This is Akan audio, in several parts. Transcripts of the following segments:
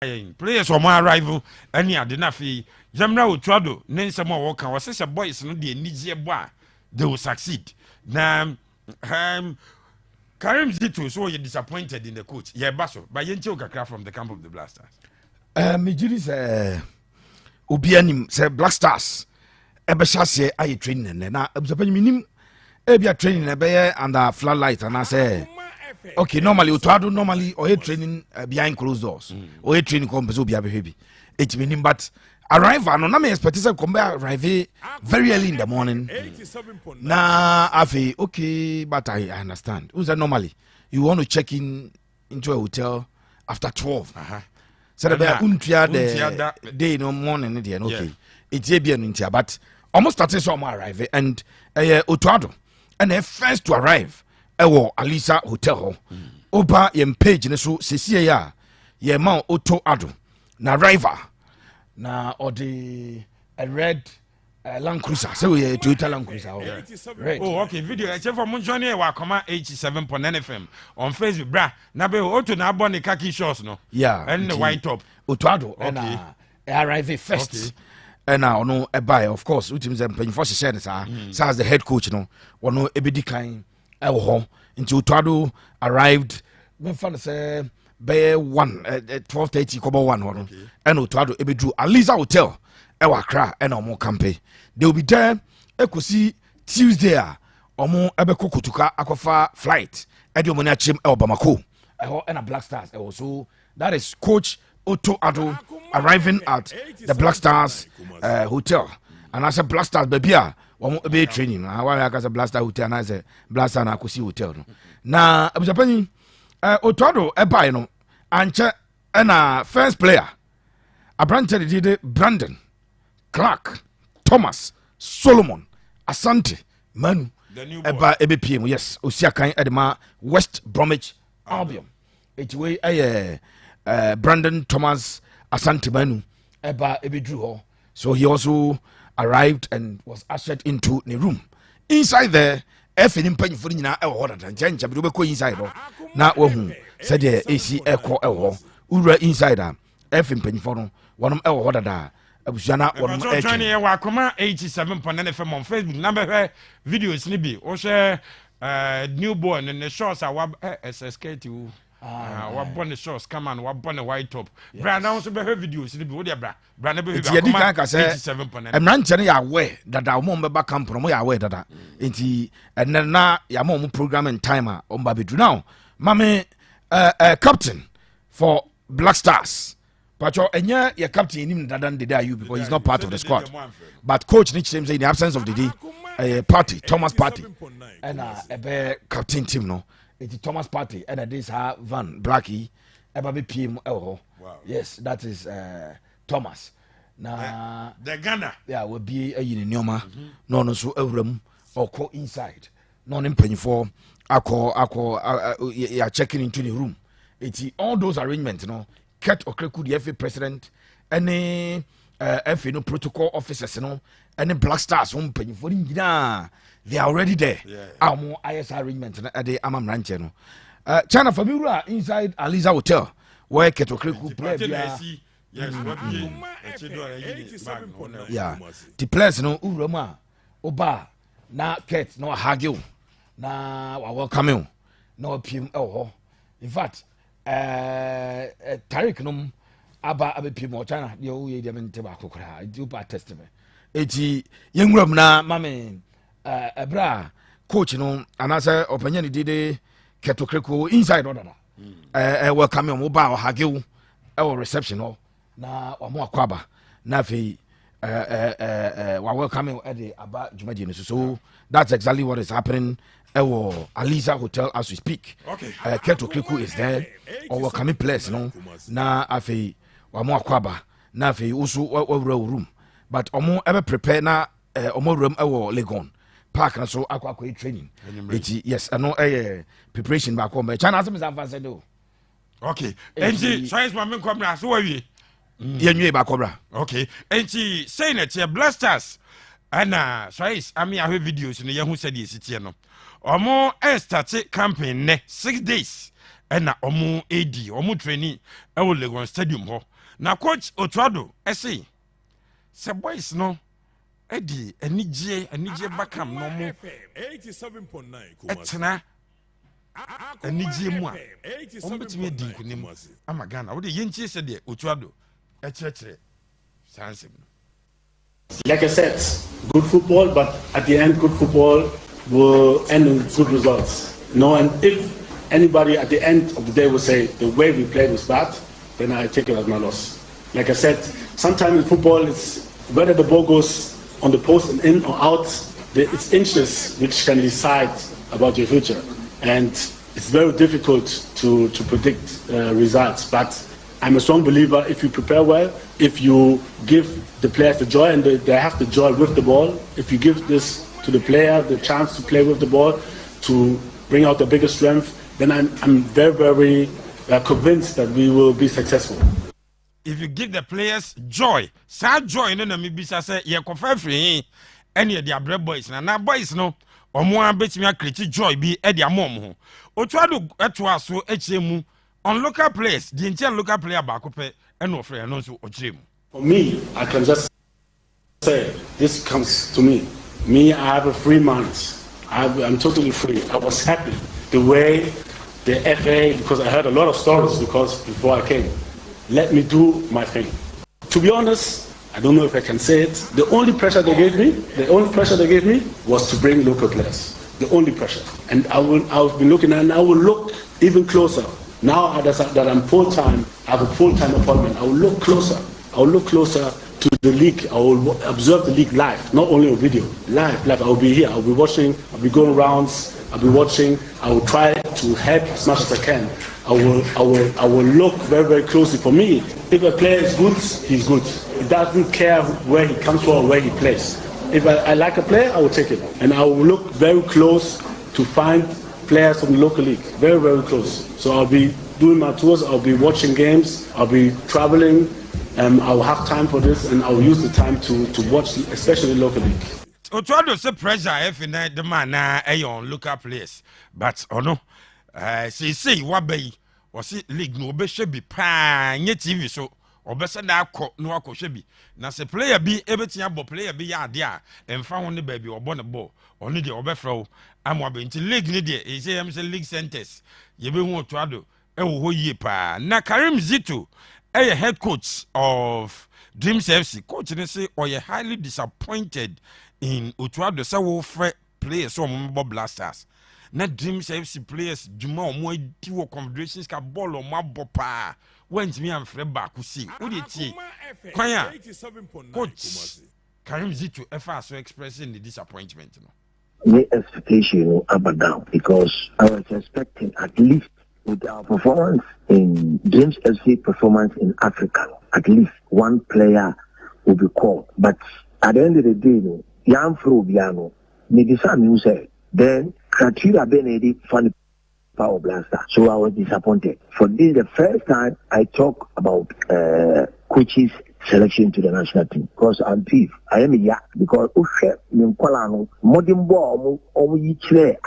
players on my arrival any adenafi Jamra Utrado Nensama Walker was a boys no de Niger boy they will succeed now Karim Zito so you disappointed in the coach yeah baso but Yencho Kakra from the camp of the Blasters Mijiri say Obianim say Blackstars ebesha say aye training na abusapani minim ebia training na be under floodlight and I say okay, normally Utuado normally or training behind closed doors. Or training comes to be a baby. It's meaning but arrive no na me expect say come arrive very early in the morning. Na afi okay, but I understand. Who's that normally? You want to check in into a hotel after 12. So the untia the day no morning okay. It's a bien intia but almost started so arrive and Utuado and they first to arrive. Ewo Alisa Hotel oba yem page ne so sesie ya ye ma auto ado na driver na odi a red Land Cruiser so we Toyota Land Cruiser red. Oh okay video check for munjoni e wa koma 87.9 FM on Facebook bra na be auto na abon the khaki shorts no and the white top auto ado and arrive first and now no e buy of course utim ze mpanyi for share sa as the head coach no wono ebedi kan until Utuado arrived. Me fan say be 12:30 kobo 1 and Utuado ebedru Alisa Hotel ewa Accra and omo campaign. They will be there ekosi Tuesday omo ebeko kotuka akofa flight edi omo na chim Bamako and a Blackstars also that is coach Utuado arriving at the Blackstars hotel and as a Blackstars baby be training. I want to Blaster hotel and I say Blaster na Kusi hotel. Na abusapani Utuado eba no anche na first player. Abrante did Brandon, Clark, Thomas, Solomon, Asante, Manu. Eba EBPM yes. Osiakan edema West Bromwich Albion. It way Brandon, Thomas, Asante, Manu. Eba ebedru. So he also arrived and was ushered into the room. Inside there, F in penny for in our order and change up to inside. Now, said the AC echo Ura insider F in penny for one of our order. Abujana or 87.9 FM on Facebook. Number videos nibi or share newborn and the shorts are SSK to. What born the shorts come on, what born the white top. Brand also be her videos. Brand be 87.9. I'm not telling you aware that our mom back camp from aware that and then now your mom program and timer on Babidu now. Mammy captain for Blackstars. But your captain in that the day you because he's not part of the squad. But coach Nick James in the absence of the day party, Thomas Party and a captain team no. It's Thomas Party and this Van Blackie Ebaby PM yes that is Thomas na the Ghana will be a unioma no so room or call inside non impany for I checking into the room it's all those arrangements no Ket Okreku the FA president any FA no protocol officers no any Blackstars paying for they are already there. Our more IS arrangement at the Amam Ranch. China Famura inside Alisa Hotel, where Ketokriku play. Yeah, the place no Uroma, Oba, na Ket, no Hagil, na welcome, no PM. Oh, in fact, Tarik num Abba Abbey PM or China, you didn't tobacco cry, do by testament. Eti young room na mammy. Ebra coach no anasa opanya did Ketokreku inside order welcome mobile hagil our reception no na omo akwaba na fe wa welcome at the aba jumaji so that's exactly what is happening Alisa Hotel as we speak. Okay. Ketokreku is there or welcome place no na afi wa mo akwaba na fe also room but omo ever prepare na omo room Legon park and so aqua training. Yes, I know preparation back home. China has been do. Okay. And she science man come now. So are we? You back cobra. Okay. And she saying that your Blasters and science. I mean, I have videos in the young who said this. No, or more. I started campaign 6 days. ɛna ɔmo AD ɔmo trainee ɛwɔ Legon Stadium hɔ na coach Otuado ɛsɛ sɛ boys no ɛdi anigye bakam no mo 87.9 ɛtena anigye mu a ɔmo betumi adi nkunim ama Ghana wode yɛntie sɛ deɛ Otuado ɛkyerɛkyerɛ saa nsɛm no. Like I said, good football, but at the end, good football will end in good results. No, and if anybody at the end of the day will say the way we played was bad, then I take it as my loss. Like I said, sometimes in football, it's whether the ball goes on the post and in or out, it's inches which can decide about your future. And it's very difficult to predict results. But I'm a strong believer if you prepare well, if you give the players the joy and they have the joy with the ball, if you give this to the player, the chance to play with the ball, to bring out the biggest strength, then I'm very, very convinced that we will be successful. If you give the players joy, sad joy, no, me be say, ye confirm free, any of the bread boys, and now boys no, or more bet me a create joy be Eddie Mom. Or try to at was so HMU on local players, the entire local player back up and no free and also or gym. For me, I can just say this comes to me. Me, I have a free month. I'm totally free. I was happy the way the FA, because I heard a lot of stories because before I came, let me do my thing. To be honest, I don't know if I can say it. The only pressure they gave me was to bring local players. The only pressure. And I've been looking and I will look even closer. Now that I'm full-time, I have a full-time appointment. I will look closer. To the league. I will observe the league live, not only on video. Live. I will be here. I will be watching. I will be going rounds. I will be watching. I will try to help as much as I can. I will look very, very closely. For me, if a player is good, he's good. It doesn't care where he comes from or where he plays. If I like a player, I will take it. And I will look very close to find players from the local league. Very, very close. So I'll be doing my tours. I'll be watching games. I'll be traveling. I'll have time for this, and I'll use the time to watch, especially locally. Otuado say pressure if in the man on local players, but no, say what be or see league no be should be pan TV so or better that no ako should be. Now say player be everything about player be ya there and found the baby or born a ball or need the overflow. I'm wabbing to league need he say I'm say league centers. You be want to ho ye pa na Karim Zito. A head coach of Dreams FC, coach say or you highly disappointed in Otuado Sawo players or Blasters. Not Dreams FC players, Juma more duo conversations can ball or my bopa. Went me and Fred back who see. What did he? Kwaya, coach Karim Zito FR so expressing the disappointment. The expectation up and down because I was expecting at least with our performance in Dreams FC performance in Africa, at least one player will be called. But at the end of the day, Jan Frobiano, Medisam said, then criteria Benedi funny power blaster. So I was disappointed. For this the first time I talk about coaches selection to the national team because I'm thief. I am a yak because modern ball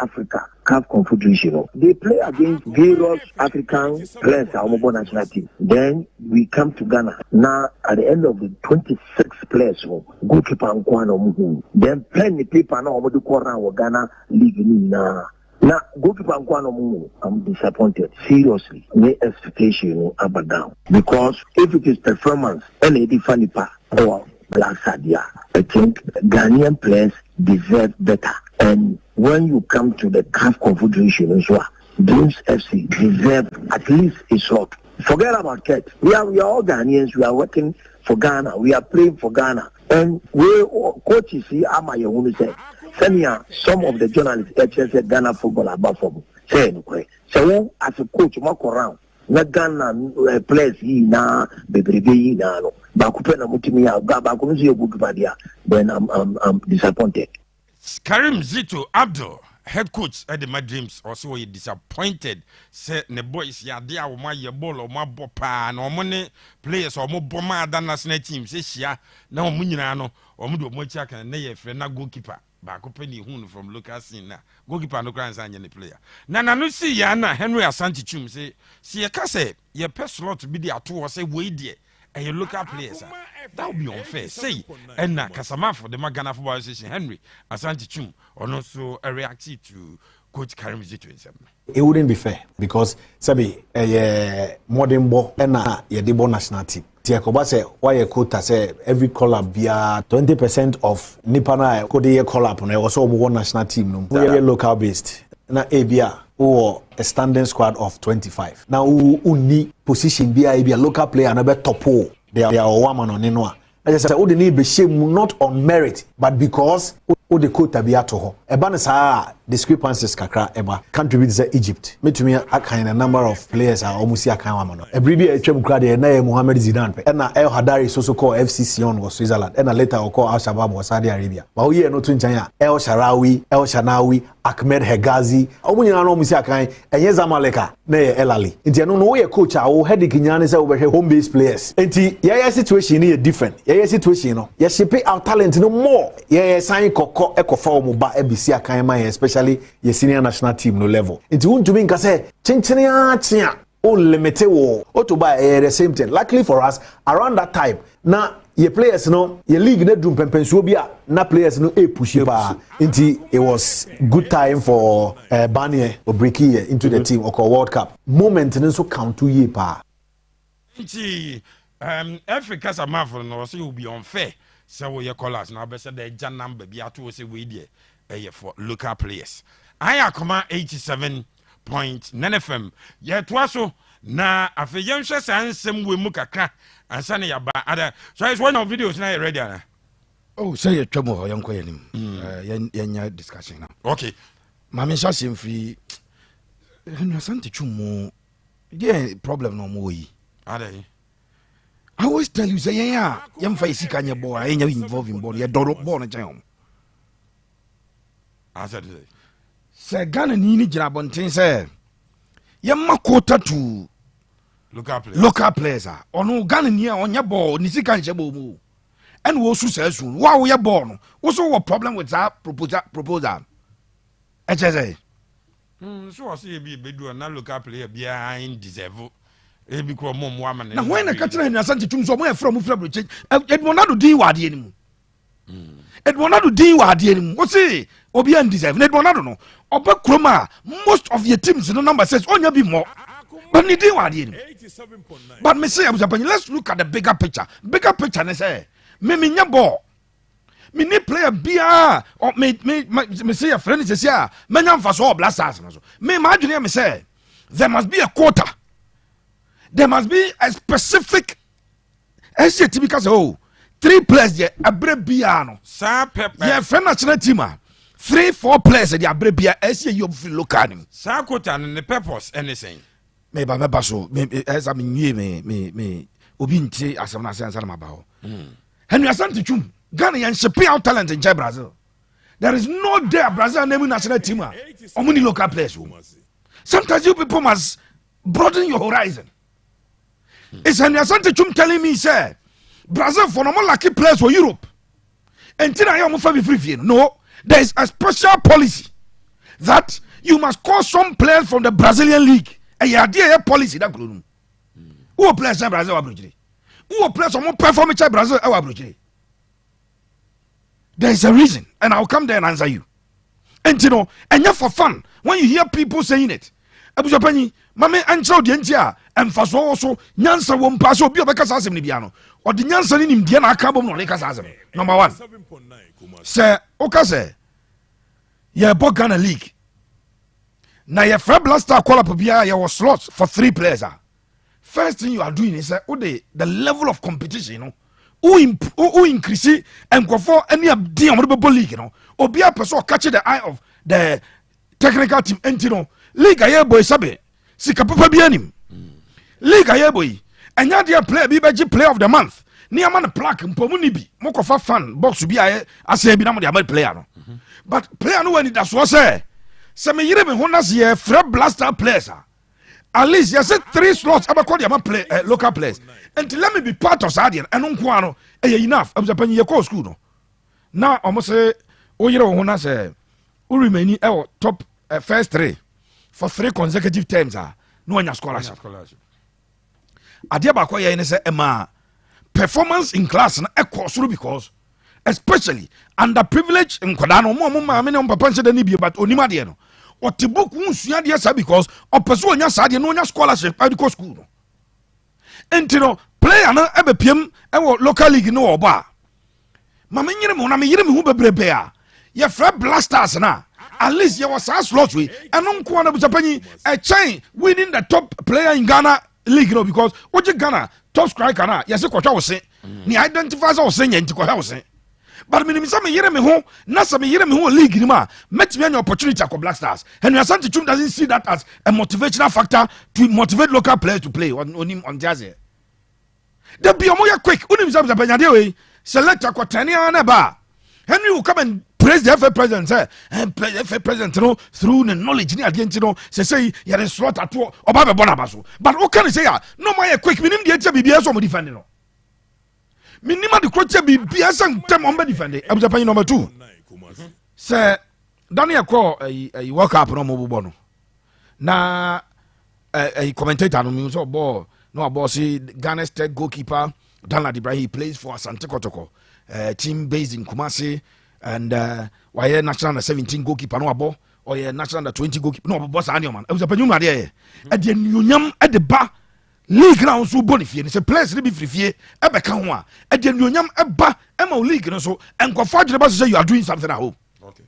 Africa Cup Confederation. They play against various African players on national team. Then we come to Ghana. Now at the end of the 26 players, goalkeeper and Kwano. Then plenty people now do Ghana league now. Now, goalkeeper and Kwano, I'm disappointed. Seriously, no expectation up and down. Because if it is performance, any funny part or Blackstars, I think Ghanaian players deserve better. And when you come to the CAF Confederation as well, Dreams FC deserve at least a shot. Forget about Ket. We are all Ghanaians. We are working for Ghana. We are playing for Ghana. And we coaches see Amaya who say, some of the journalists said Ghana football above football. Say so as a coach, walk around. Not Ghana players na baby na no. Bakupena mutimia bakunuzi yobukupadia. Then I'm disappointed. Karim Zito Abdul head coach at my dreams also he disappointed say the boys ya there o my ball o my bopa no money players o mo boma than national team say shia na o mu nyina no o mu do mo chia kan na ye frɛ na goalkeeper ba ko pani hu from local scene na goalkeeper no kran san nye player na no see ya na Henry Asante Chum say see ye ka say ye pɛ slot bi dey ato say we dey and your local players that would be unfair say and na kasama for the Ghana Football Association Henry Asante Chum or also reacted to Coach Karim Zito himself. It wouldn't be fair because sabi modern ball and ye debo national team. Tiakoba say why a quota say every club via 20% of Nipana could ye call up on also one national team no. We are local based. Na ABA or a standing squad of 25. Now who need position be a local player and a top four. They are one on Ninoa. As I said, they need be shame not on merit, but because the quota be at all. Ebanesa discrepancies kakra eba contribute to Egypt. Me to me a kind of number of players are almost a kind of Every a chem crowd na Mohamed Zidane and El Hadari is also called FC Sion was Switzerland and later called Al Shabab was Saudi Arabia. But we no twin China El Sharawi, El Shanawi, Ahmed Hegazi. Omu nyina no musi akan enye Zamaleka na El Ali. Nti no we coach a wo head kinyane say we home based players. Nti yeah situation is different. Yeah situation no. Yeah shape our talent no more. Yeah sign kokko ekofa omo ba ebisi akan man especially your senior national team no level. Nti untumi nka say chenchene achia o limite wo o to buy the same thing. Luckily for us around that time na your players no your league na drum pempensuo bia na players no push ba. Nti it was good time for Banier or Breaky into the team or World Cup. Moment so count 2 year pa. Nti Africa's a man for no say will be unfair. So we your callers now be say the jan number be ato say we there for local players. I come 87.9 FM. Yeah, twaso na afeyenhwe sansem we mu kakra ansa ne yaba ada. So it's one of videos na ready na. Oh, say you twemo ho yanko yanim. Yenya discussion now. Okay. Mama Shasim free. Henry Asante Chum. Yeah, problem no more yi. Ade. I always tell you say yeah, yam fa isika nya ball, I ain't involved in ball. You don't ball na jam. I said Say Ghana ni gyina bonten say yam quota to local players are. Ono Ghana ni on your ball, ni sika nche ball mu. And we also say soon, why we are born. Also what problem with that proposal? HSA. So I see be do na local player behind deserve. Ebi ko mom woman. Na when na catch na Asante Chum so mo from change. Edmonado din wa ade ni mu. Edmonado din wa ade ni mu. Wo say obi an deserve. Edmonado no. Oba kroma most of your teams no number says onya bi more. But ni din wa ade ni. But me say let's look at the bigger picture. Bigger picture na say me nya ball. Me ni player bia or me say a friend say ya me nya mfa so Blackstars na so. Me imagine me say there must be a quota. There must be a specific because 3 players there abrebiano. Sa pepper. Yeah, friend national team 3-4 players there abrebia you local. Sa quota and the purpose anything. Me ba so as I mean me obi nti asem na sense na maba. Henry Asante Chum Ghana yan shape out talent in Brazil. There is no day Brazil name national team or many local players. Sometimes you people must broaden your horizon. It's Henry Asante Chum telling me, say, Brazil for normal lucky players for Europe. And I am free. No, there is a special policy that you must call some players from the Brazilian league. And you have a policy that goes. Who plays in Brazil? Who plays some performance in Brazil? There is a reason, and I'll come there and answer you. And you know, and yet for fun, when you hear people saying it, Abusapani, Mame answer the NTA, and Faso also, Nyansa won't pass or be a Becasasm Nibiano, or the Nyansa in Indiana Carbon or Lekasasm. Number 1. Sir, Okase, you're Bogana League. Now, your friend Blaster call up your slots for 3 players. First thing you are doing is the level of competition, you know. Who increase and go for any of the honorable league, you know, or be a person catch the eye of the technical team, and you know. Liga ye boy sabe sika papa bi anim Liga ye boy anya dia player bi beji player of the month ni ama na plaque mpomu ni bi mokofa fan box bi aye ase bi na mo dia player no but player no wani da so say sɛ meyere me ho na sɛ yɛfrɛ blaster players at least yɛsɛ 3 slots abɛkɔ de ama play local players nti let me be part of saa deɛ ɛno nko a no ɛyɛ enough abusua panyin yɛkɔɔ school no na ɔmo sɛ woyere wo ho na sɛ woremani ɛwɔ top first 3 for 3 consecutive terms na wanya scholarship adeɛ baakɔ yɛn ne sɛ ɛma performance in class na ɛkɔ soro because especially underprivileged nkwadaa no ɔmo maame ne papa nhyɛ da ne bie but onim adeɛ no ɔte book nsua adeɛ saa because ɔpɛ so ɔnya saa adeɛ na ɔnya scholarship ɛde school no enti no player no ɛbɛpiem ɛwɔ local league no wɔ ɔbɔ a ma menyere me ho na meyere me ho bebrebe a yɛfrɛ blasters na at least yɛwɔ saa slots wei ɛno nkoa no busa panyi ɛkyɛn winning the top player in Ghana league no because wogye Ghana top striker na yɛse kɔhwɛ wo se ne identify sɛ wo se nyɛ nti kɔhwɛ wo se but menim sɛ meyere me ho na sɛ meyere me ho wɔ league no mu a mɛtumi anya opportunity akɔ Blackstars and Asante Twum doesn't see that as a motivational factor to motivate local players to play on Jaze the be omo quick unim sɛ busa panyi adeɛ wei select akɔtane a na ba Henry will come and praise the FA president say FA president no through the knowledge ni adeɛ nti no say yɛre slot ato ɔba bɛbɔ na ba so but what can you say no my quick minim deɛ kyɛ bibia so mo defend no minima de kroche bibia sɛ ntem ɔmba defend abusa panyi number 2 sɛ Daniel call a World Cup no mo bobɔ no na a commentator no mi so ball no about see Ghana's third goalkeeper Danlad Ibrahim, he plays for Asante Kotoko, team based in Kumasi, and why national under 17 goalkeeper no abo or national under 20 goalkeeper no boss anyo man. I was a penyum there. At the nyam at the bar league ground so bonifie. It's a place to be free. Ebe kanwa. At the nyam eba ema league no so and confide the boss say you are doing something at home. Okay.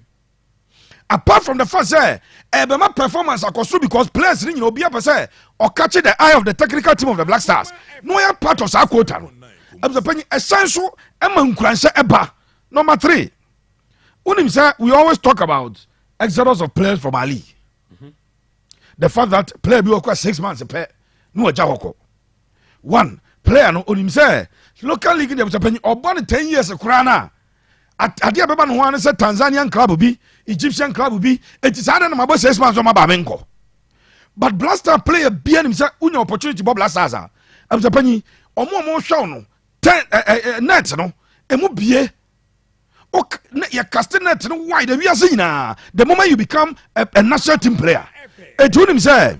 Apart from the fact say my performance akoso because players you know be up say or catching the eye of the technical team of the Blackstars. No are part of our quota. I was a essential eba. Number 3. Unim say we always talk about exodus of players from our league. The fact that player be work 6 months a pair no jahoko. 1 player no unim say local league was a or born 10 years a crana. Adia beba no one say Tanzanian club be Egyptian club be it is harder my boss 6 months on my bamenko. But Blaster player be him say unya opportunity Bob Blasters. I was a penny omo show no 10 net no emu bie ok ya cast net no wide we are seeing the moment you become a national team player e to him say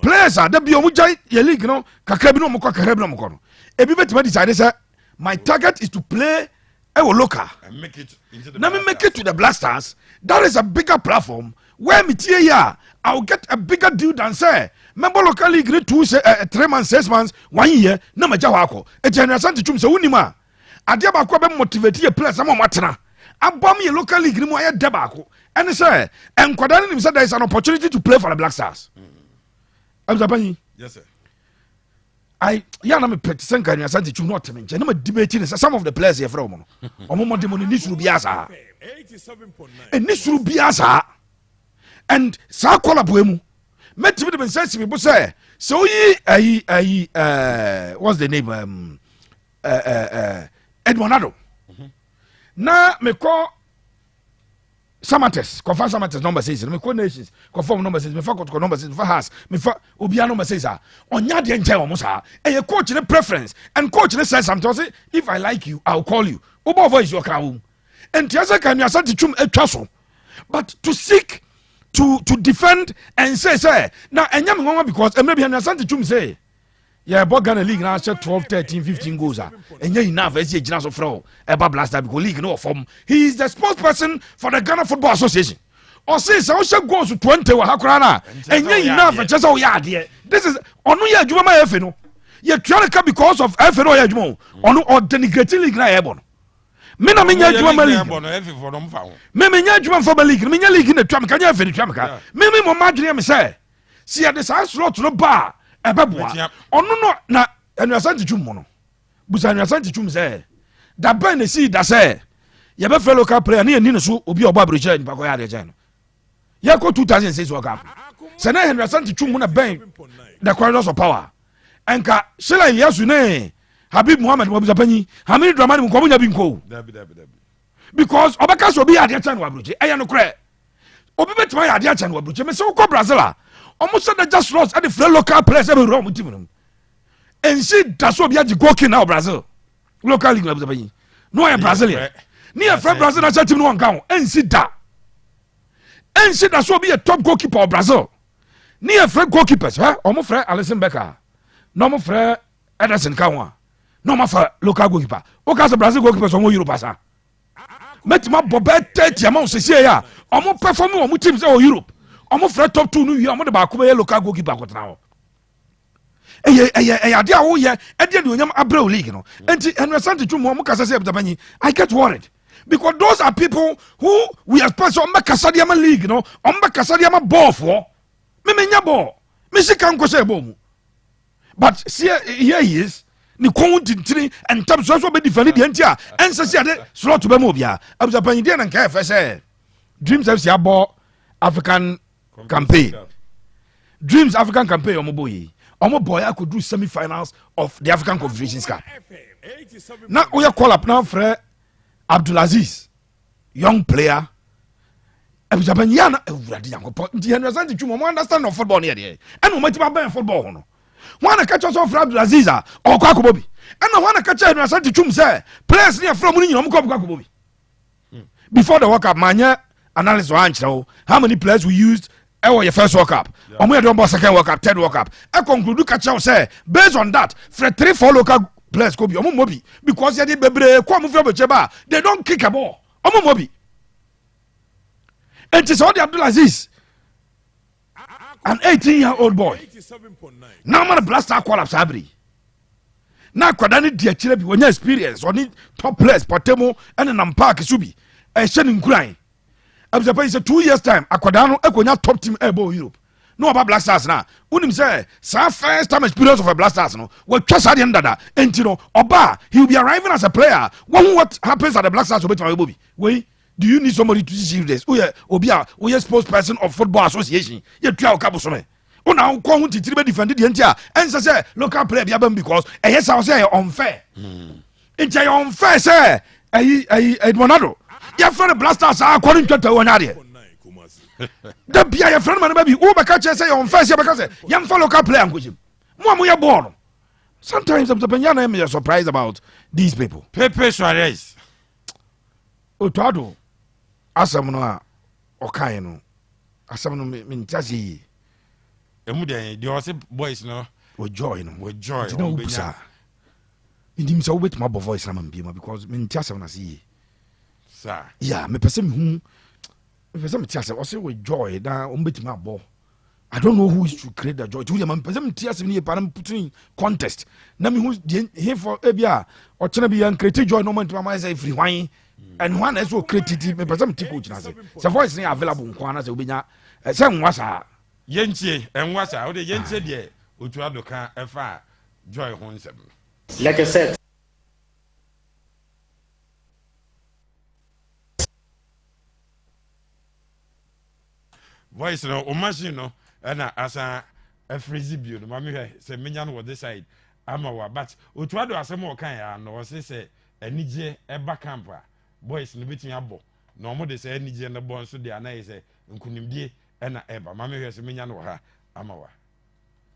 players are the bi omo jai your league no kakra bi no mo kakra bi no mo ko no e bi betima decide say my target is to play local and make it into the make it to the Blasters. That is a bigger platform where me tie ya I'll get a bigger deal than say member local league 3 months 6 months 1 year na maja wako e general Asante Twum se unima ade ba ko be motivate your players am matena abom ye local league ni mu aye de ba ko and say enkwada ni say there is an opportunity to play for the Blackstars. Abzapanyi yes sir na me pet senka ni Asante Twum not me na ma debate ni some of the players here from no omo de mo ni suru biasa 87.9 ni suru biasa and sa kola boemu metimi de sense me bo say so yi what's the name Edmonado na me call Samates confirm Samates number 6 me call Nations confirm number 6 me fa call number 6 me fa has me fa obia number 6 onya de nche omo sa coach ne preference and coach ne says something say if I like you I'll call you obo voice your car and tiasa kan you Asante Twum etwa so but to seek to defend and say now enyam ngwa because maybe Asante Twum say yeah but Ghana league now 12 13 15 goals enya enough as gina so fro eba Blaster because league no form he is the spokesperson for the Ghana Football Association or say so she goes to 20 wa hakura na enya enough just so ya de this is onu ya adwuma ma efe no ye try to because of efe no ya adwuma onu or denigrate league na ebo no me na menya adwuma ma league me menya adwuma for league menya league na twam kanya efe ni twam ka me mo madwene me say see ya the slot no ba ebeboa onu no na Asante Twum mo no busa Asante Twum say da ban na see da say ye be fellow local player na ni so obi obo abrocha ni pakoya de jano ye ko 2006 World Cup say na Asante Twum na ban the corridors of power enka Shila Yasu ne Habib Muhammad Wabuza Panyi Hamid Dramani ko munya bi nko because obaka so bi ade chan wa abrocha eya no kre obi betima ya ade acha no abruche me se wo Brazil a almost said just lost at the free local players e be ro mo team no ensi da so obi agi goalkeeper na Brazil local league na be no ya Brazilian ni ya from Brazil na team no nka ho ensi da so obi a top goalkeeper of Brazil ni ya from goalkeepers omo frɛ Alisson Becker no mo frɛ Ederson ka ho a no ma fa local goalkeeper o ka say Brazil goalkeepers omo Europe asa metima bobe 30 amount sese ya omo perform omo team say o Europe omo frɛ top 2 no wi omo de ba ko be local goalkeeper ko tena ho ade a wo ye e de onyam Abreu league no enti Henry Twum omo kasa say Betabanyi I get worried because those are people who we are special on kasa de league no on kasa de ball for me menya ball me sika nko say ball mu but see here he is ni kontintiri and tam so be defend the entia ense se ade slot be mo bia Betabanyi de na nka efe say Dreams FC abo African campaign Dreams African campaign omo boy omo boy I could do semi-finals of the African Confederations Cup na we call up now for Abdulaziz young player Betabanyi na ewurade yankopon ndi Henry Twum mo understand of football ne de and o matima ben football hono wana catch us for Abdulaziz a okwa akobobi and wana catch Henry Twum say players ne from ni nyina mo kwa akobobi before the World Cup manya analysis on how many players we used your first World Cup omo ye don second World Cup third World Cup e conclude catch us say based on that for 3-4 local players ko bi omo mobi because they bebre ko amu fro becheba they don't kick a ball omo mobi and it's all the Abdulaziz an 18-year-old boy now man Blackstars call up Sabri na kwada ne dia kire bi wonya experience oni top players Potemo and nam park subi e hye ne nkuran Betabanyi say 2 years time akwada no ekonya top team ebo Europe no about Blackstars na unim say sa first time experience of a Blackstars no we twasa de ndada enti no oba he will be arriving as a player what happens at the Blackstars obetima ebo bi we do you need somebody to teach you this obi a we sports person of football association ye tua okabo so me una ko hu titiri be defend de ntia ense say local player bia bam because yes I say unfair enti unfair say Edmonado ya friend Blackstars according to wona de da bia ya friend man baby o be ka che say unfair say be ka say yam follow local player ngojim mo ya ball sometimes I'm surprised about these people. Pepe Suarez Otado asam no a okai no asam no me ntiase emu de the boys no with joy no busa ndim so wait my voice na mbi ma because me ntiase na see sir yeah me person me person me tiase o say with joy da o mbeti ma bo I don't know who is to create the joy to me person me tiase me pa na putting contest na me who here for ebia o chena bi yan create joy no man to ma say free hwan and one is so creative me person me coach na say so voice na available nko na say obenya say nwa sa yentie enwa sa o de yentie de otu adoka efa joy ho nsem Like I said, voice no o machine no na asa freeze bio no mami hwe se menya no this side ama wa but otu ado asem o kan ya no se anije eba camp a boys no betimi abo na omo de se anije no bo nso de anai se nkunimdie na eba mami hwe se menya no ha ama wa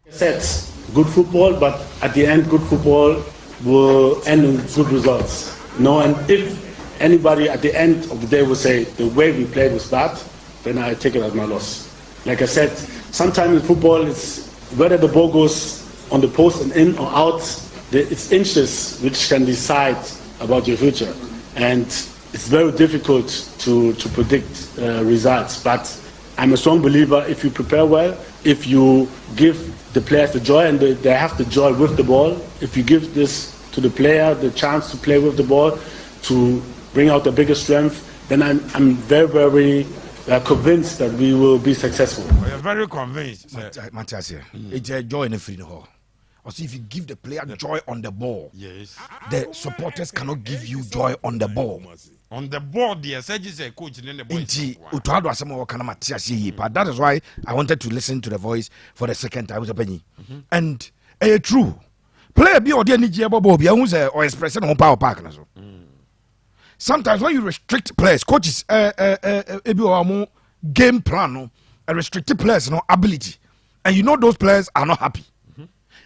sets good football, but at the end, good football will end in good results. No, and if anybody at the end of the day will say the way we played was bad, then I take it as my loss. Like I said, sometimes in football, it's whether the ball goes on the post and in or out, it's inches which can decide about your future. And it's very difficult to predict results. But I'm a strong believer if you prepare well, if you give the players the joy and they have the joy with the ball, if you give this to the player, the chance to play with the ball, to bring out the biggest strength, then I'm very, very convinced that we will be successful. We are very convinced. Matthias, it's a joy in the free hall. Also, if you give the player joy on the ball, Yes. the supporters cannot give you joy on the ball. On the board, the Sergis a coach in the boys. Inti utwado asemo kana Matthias yi, but that is why I wanted to listen to the voice for the second time with Penny. And true. Player be or the NG Bobo be or expressing on power park na so. Sometimes when you restrict players, coaches game plan, no, a restricted players, no ability, and you know those players are not happy.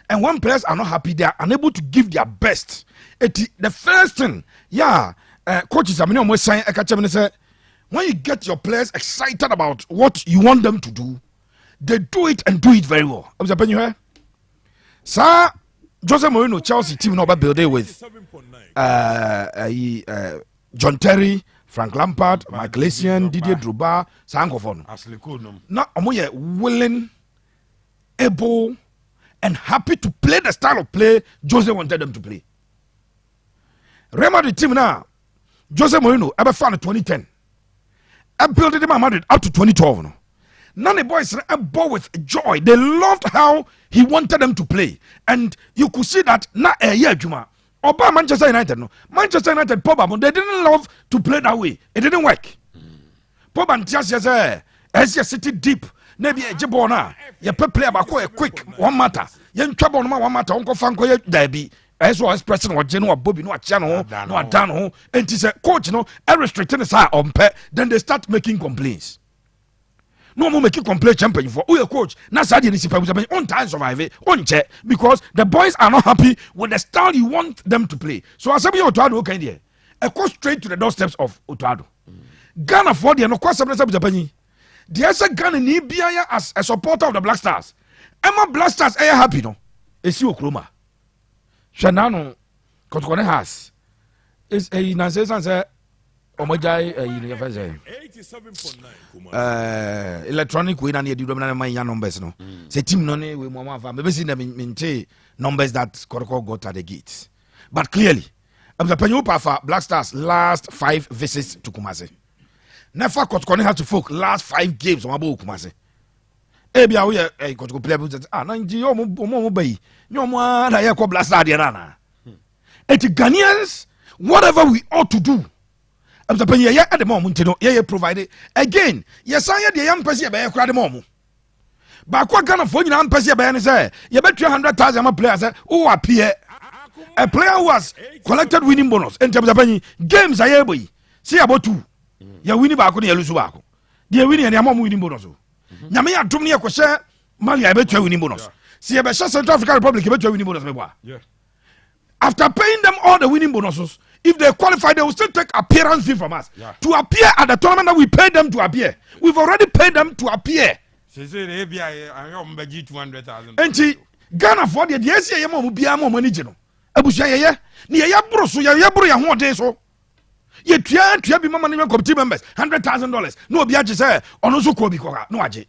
And when players are not happy, they are unable to give their best. The first thing, coaches, I mean, almost saying, when you get your players excited about what you want them to do, they do it and do it very well. I was you here. Sir, Jose Mourinho, Chelsea team, no build it with John Terry, Frank Lampard, Michael Essien, Didier Drogba, Sankophone. Now, I'm willing, able, and happy to play the style of play Jose wanted them to play. Real Madrid team now, Jose Mourinho ever found in 2010. I built it in Madrid up to 2012. No? None of the boys are bought with joy. They loved how he wanted them to play. And you could see that not a year, Juma. Or by Manchester United, no. Manchester United, Pogba, they didn't love to play that way. It didn't work. Pogba and Chelsea, as you sit deep, maybe a jibona, you play about a quick one matter. You trouble no one matter, Uncle Franco, Debbie. As well as President or General Bobby, no channel, no done, and he said, Coach, no, I restricted his eye on pet, then they start making complaints. No more making complaint champion for your coach. Now, Sadi was on time survive it, on check, because the boys are not happy with the style you want them to play. So, as somebody Otuado, okay, I go straight to the doorsteps of Otuado. Ghana for the no question of Japan. There's a Ghana in Ibia as a supporter of the Blackstars. Emma Blackstars are happy, no? It's you, Kroma. Shanano Kotkone has is a nonsense Omojai electronic way and you do my young numbers. No, say team none we mama maybe see them in numbers that Koroko got at the gates. But clearly, I'm the Penupa for Blackstars last 5 visits to Kumasi. Never Kotkone had to folk last 5 games on Abu Kumasi. Ebia we a go play with Nanji Omo Bay. No more I call Blackstars Diana. It's Ghanaians, whatever we ought to do. I'm the penny at the moment, you know, provided. Again, yes, I had the young person by a crowd moment. But what kind of phone I'm person by any say? You bet 200,000 players who appear. A player who has collected winning bonus in terms of penny games. I boy. See about 2. You're winning back on the Lusuaco. They're winning and your mom winning bonus. Yamia told me a question. Mali, I bet you winning bonus. See, I bet Central African Republic, I bet you winning bonus. After paying them all the winning bonuses, if they qualify, they will still take appearance fee from us. To appear at the tournament that we paid them to appear. We've already paid them to appear. And see, Ghana for the yes, I am Biamo Manigino. Abushaya, near Yabrusu, Yabru, one day so. Yet, be money committee members, $100,000. No Biaji say, on Ozuko Bikora, no Aji.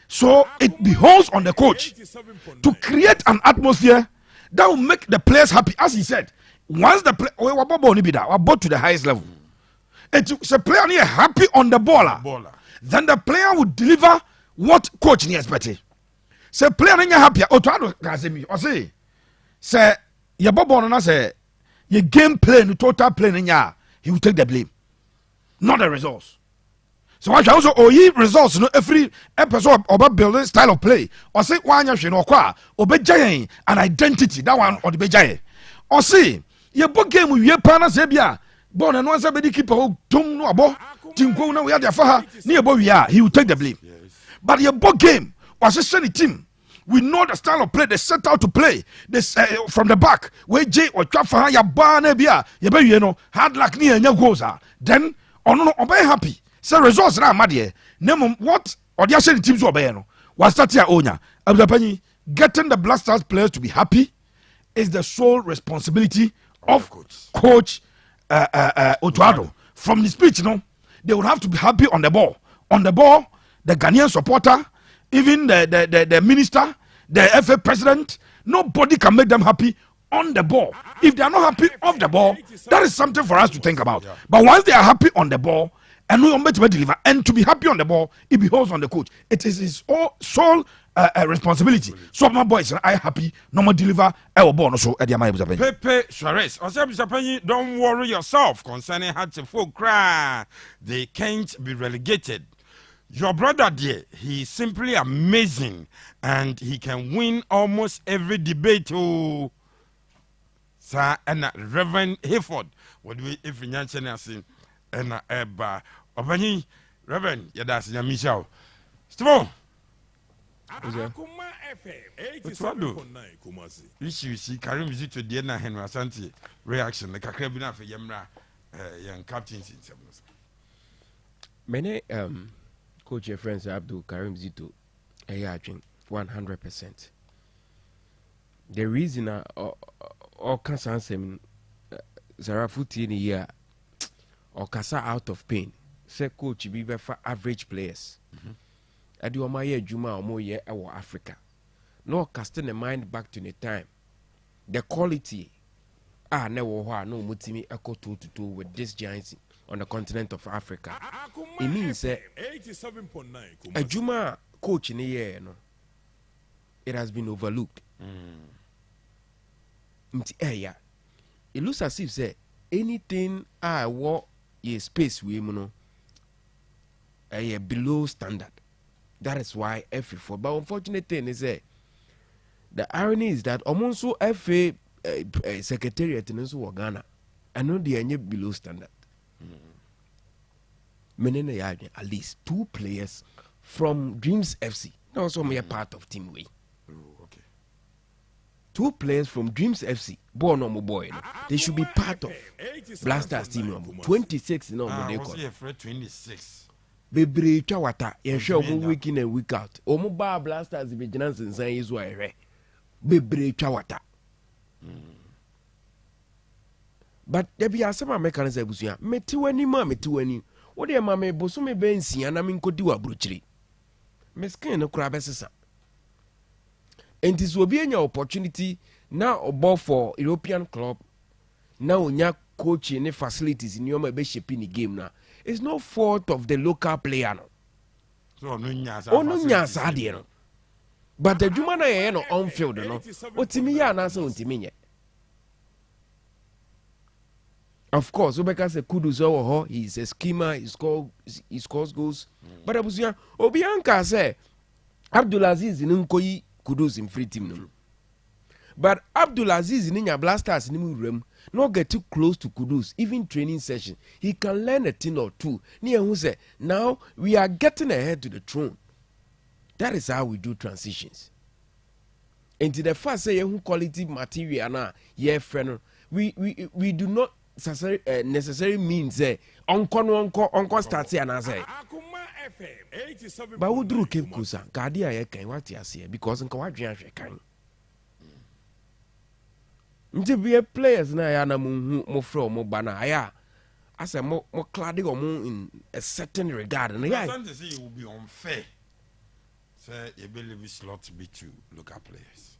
So it behoves on the coach to create an atmosphere that will make the players happy. As he said, once the player we bought to the highest level. It's a player near happy on the baller. Then the player will deliver what coach needs better. Say player near happy. Otuado Kazemi. Or say your bobo na say your game play, the total play niya. He will take the blame, not the results. So I also results. You know, every episode about building style of play. Or say one year no kwa obejaye an identity. That one or the bejaye. Or say your book game with your partner Zebia. Born and once a bedi keeper who don't know about Tinko na we are there for her. Near boy we are. He will take the blame. But your book game was a sunny team. We know the style of play they set out to play. This from the back where Jay or Trafa ya bar nebia. You be you know hard luck near your goals are. Then no obey happy. So results na madie. Name what or the other teams obey no. Was that your owner? Abdapani getting the Blackstars players to be happy is the sole responsibility of coach Otuado. From the speech, you know, they would have to be happy on the ball. On the ball, the Ghanaian supporter, even the minister, the FA president, nobody can make them happy on the ball. If they are not happy off the ball, that is something for us to think about. But once they are happy on the ball, and we are to deliver, and to be happy on the ball, it beholds on the coach. It is his sole responsibility. So my boys, I happy, no more deliver our ball. So Pepe Suarez, don't worry yourself concerning Hatcheful cry. They can't be relegated. Your brother there, he is simply amazing, and he can win almost every debate. Oh, sir, and Reverend Hayford, what do we if we and Eba Obani Reverend, that's in Michelle. Steve. Akuma FM What's what do? 87.9 Kumasi. Issue see Karim visit to Diana Henry Asante reaction like a crabina for Yamra young captaincy. Many coach your friends Abdul Karim Zito I drink 100%. The reason all cancer Zarafuti in a year or Kasa out of pain. Say coach be for average players. I do my year Juma or more year our Africa. No casting the mind back to the time. The quality never no mutimi echo 2-2 with this giants on the continent of Africa. It means that 87.9 a Juma coach in a year, no, it has been overlooked. It looks as if say anything I walk ye space we no below standard. That is why FA4. But unfortunate thing is that the irony is that almost so FA secretariat in Ghana, I know they are below standard. Many at least 2 players from Dreams FC. Now also me a part of Team Way. Okay. 2 players from Dreams FC. Born on my boy. They should be part of Blackstars team. 26 no more. Was he afraid 26? Bebre Chawata, and show week in and week out. Omo bar Blasters vigilance and say is why Bebre Chawata. But there be a some mechanism busia. Metiwani ma metiwani. What the mama bosume bensi and I mean could do a bruchery. Meskin no crabesses. And this will be an opportunity now above for European club. Now nya coach any facilities in your membership in the game now. It's no fault of the local player. No. So no nyasa no. But the Jumana no on field no. Otimi ya na so ntimi nye. Of course, Obeka say Kudus ho, he's a schemer, he scores goals. But abusia Obianka say Abdulaziz nkoyi Kudus in free team no. But Abdulaziz in your Blastars in room not get too close to Kudus, even training session. He can learn a thing or two. Near who say, now we are getting ahead to the throne. That is how we do transitions. And to the first say who quality material na friend. We do not necessarily mean say onko start here and say. But we do keep kusa. Kadia ye kan what you say because nka wadwen ahwe kan. Nti be players na ya na mo from mo bana aya as a mo cladding or in a certain regard and yeah to say it will be unfair say you believe slot to be to local players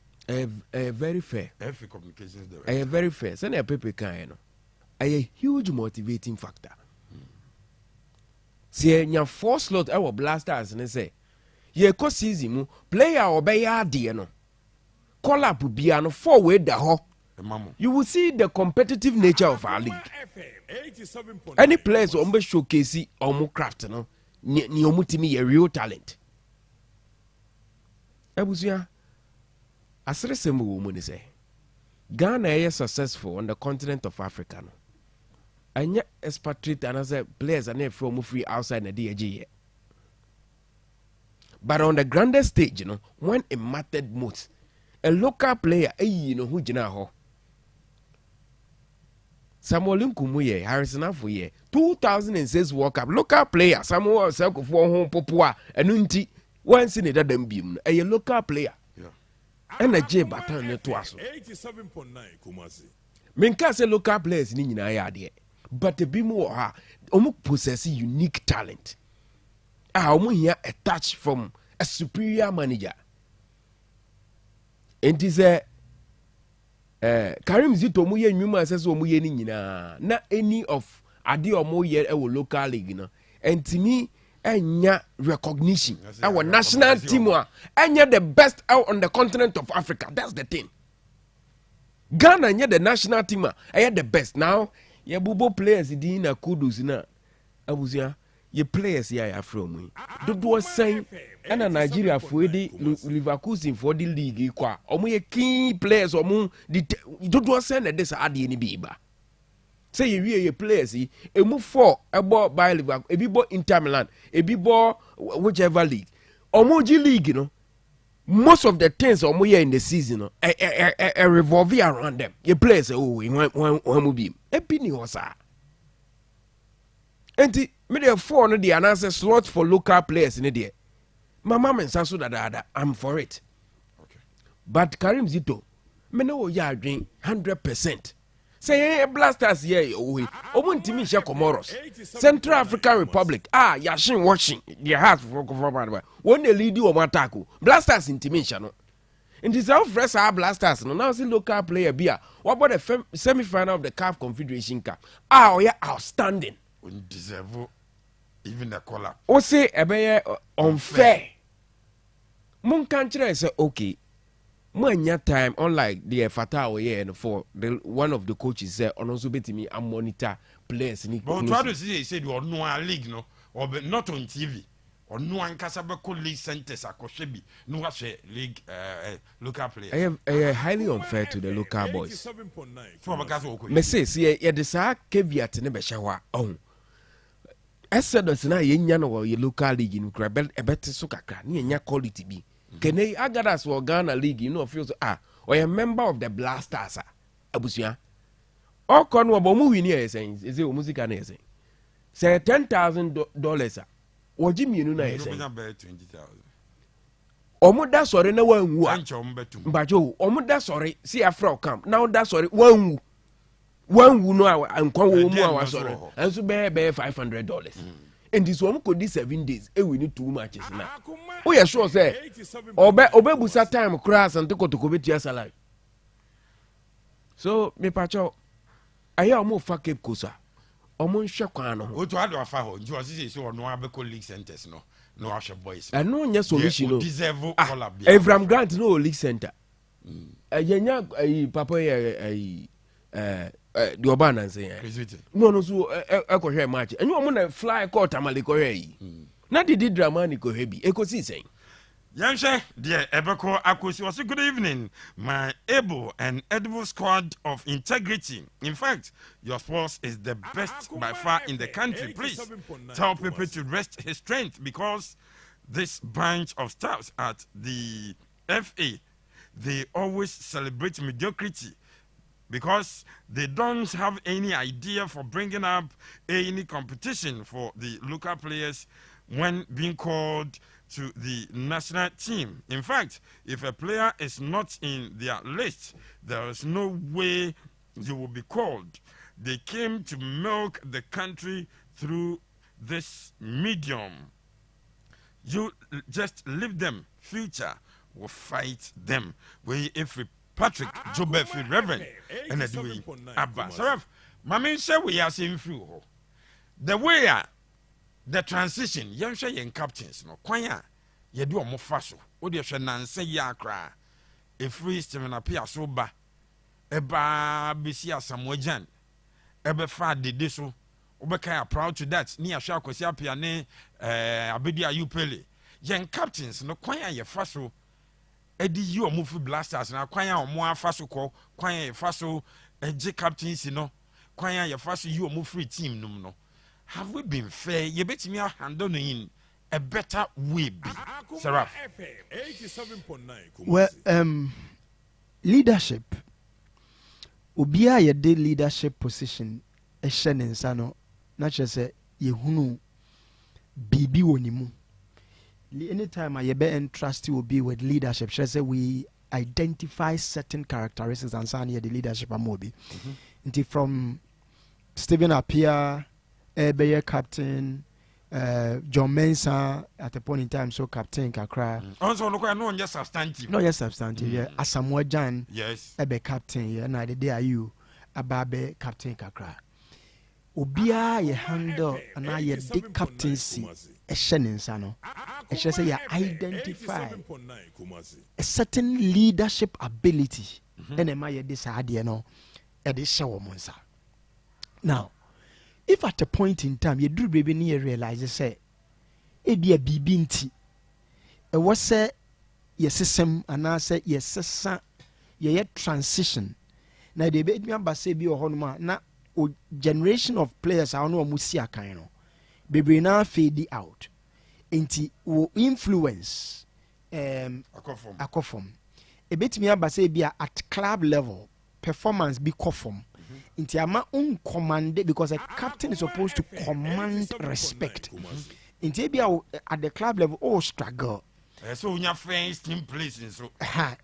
very fair FA communications director very fair say na pepe kan no a huge motivating factor say nya 4 slot our Blastars and say ye ko season mu player obey ade no call up bia no 4 way da ho. You will see the competitive nature of our league. Any players on the showcase or craft, no, ni omutimi a real talent. Ebusia, as the same woman say, Ghana is successful on the continent of Africa. No, and yet expatriate and as players are never from free outside the DAG. But on the grandest stage, you know, when it mattered most, a local player, you know who jina ho. Samuel Nkumuye, Harrison Afuye, 2006 World Cup, local player, Samuel Selko for home Popua, and Unti, once in a beam, a local player. And a J Batan to us. 87.9 Kumasi. Menka say local players in Inaya, but the Bimu are almost possess unique talent. I here a touch from a superior manager. And it is a Karim Zito muye nyuma says muye ni nyina na any of ade omo ye e wo local league no and to me enya recognition our national team enya the best out on the continent of Africa. That's the thing. Ghana enya the national team enya the best. Now ye bubo players di na Kudus na abusia ye players ya from dodo say na Nigeria for the Leverkusen for the league kwa omo ye key players omo dodo say na this ade ni biba say you players yi emu 4 ebo by Liverpool ebi bo Inter Milan ebi bo whichever league omoji league no most of the things omo here in the season no revolve around them you players when mu bi ebi ni hosa enti me dey 4 no dey announce slot for local players in there mama mensa so that I'm for it okay. But Karim Zito me no ya adwen 100%. Say Blasters here omuntimi hye Comoros Central African Republic yashin watching their heart for one the lead o attack Blasters intimi hye no in the South Fresh Blasters no now see local player bia what about the semi-final of the CAF Confederation Cup outstanding deserve even the color o say ebe unfair mun kan kire say okay Manya time unlike the Fatah and for the one of the coaches said on also betimi and monitor players ni but try to see said you no league no or not on TV or no ankasa be league centers akoshebi no wa league local players highly unfair to the local boys for because me say ye de sa caveat ne be hwa on Exodus na ye nya no ye local league in krabel ebete so kakra ne nya quality bi Kene Agadas for Ghana League, you know, feels or a member of the Blastars, Abusia. Or Conwa Bomu here saying, is it music and saying? Say $10,000. Or Jimmy, you know, saying 20,000. Omoda sorry, no one, but you, Omoda sorry, see a frog come. Now that's sorry, one who know and call more sorry, and so bear $500. And this one could do 7 days. We need 2 matches now. Oh, yeah, sure, say. Obebusa time crash and take to commit your salary. So, me pacho, I hear more for Cape Coast. Almost Shakano. What to add a foul? You are saying so no Abeco League centers, no Asha boys. I know your solution. Deserve Avram Grant, no league center. A papa, the Obana say, no, so echo here match. And you want to fly court Amaliko. Not the Dramanico heavy, echo saying. Yanshe, dear Ebeko Akusi was a good evening, my able and edible squad of integrity. In fact, your force is the best by far in the country. Please tell people to rest his strength because this bunch of staffs at the FA, they always celebrate mediocrity because they don't have any idea for bringing up any competition for the local players when being called to the national team. In fact, if a player is not in their list, there is no way you will be called. They came to milk the country through this medium. You just leave them. Future will fight them. We if Patrick Jobefi Reverend and doing Abba. Saraf, Mami say we are seeing through the way the transition. Young shay and captains no kwanya ye do mo faso. O de hwe nanse ya kra. E free Stephen apia so ba. Eba bisi asamojan. Ebe fa dede so. Obeka proud to that. Ni ahwe akosi apia ne abedi ayupele. Yen captains no kwanya ye faso. Edi yi omo fi Blasters na kwanya omo afaso ko kwanya ye faso eje captaincy no kwanya ye faso yi omo free team num no. Have we been fair? You bet me handle in a better way. Seraph. Well, leadership. Ubia ye de leadership position. A shenin sano. Not just say ye hunu bibi wonimu. Anytime I be entrusted will be with leadership. She say we identify certain characteristics and say the leadership amobi. Until from Stephen Appiah. Beye captain, John Mensah at a point in time, so captain Kakra. Also, look, I know just substantive. No, yes, substantive. Yeah, Asamoah Jan. Yes. Ebe captain. Yeah, na the day are you, Ababe captain Kakra. Obia ye handle and I ye the captaincy. A shenin sano. I should say you identify a certain leadership ability. And am I this idea no? At this show monsa. Now. If at a point in time you do baby near realize say it be a bibinti it was say yes system and I say yes ye transition now they made me say be or honma na o generation of players a ono omusi akan no bebre na fade out enti wo influence akofom ebetimi abase bia at club level performance be conform nti ama command because a captain is supposed to command respect nti bia at the club level all struggle so unya friends team places so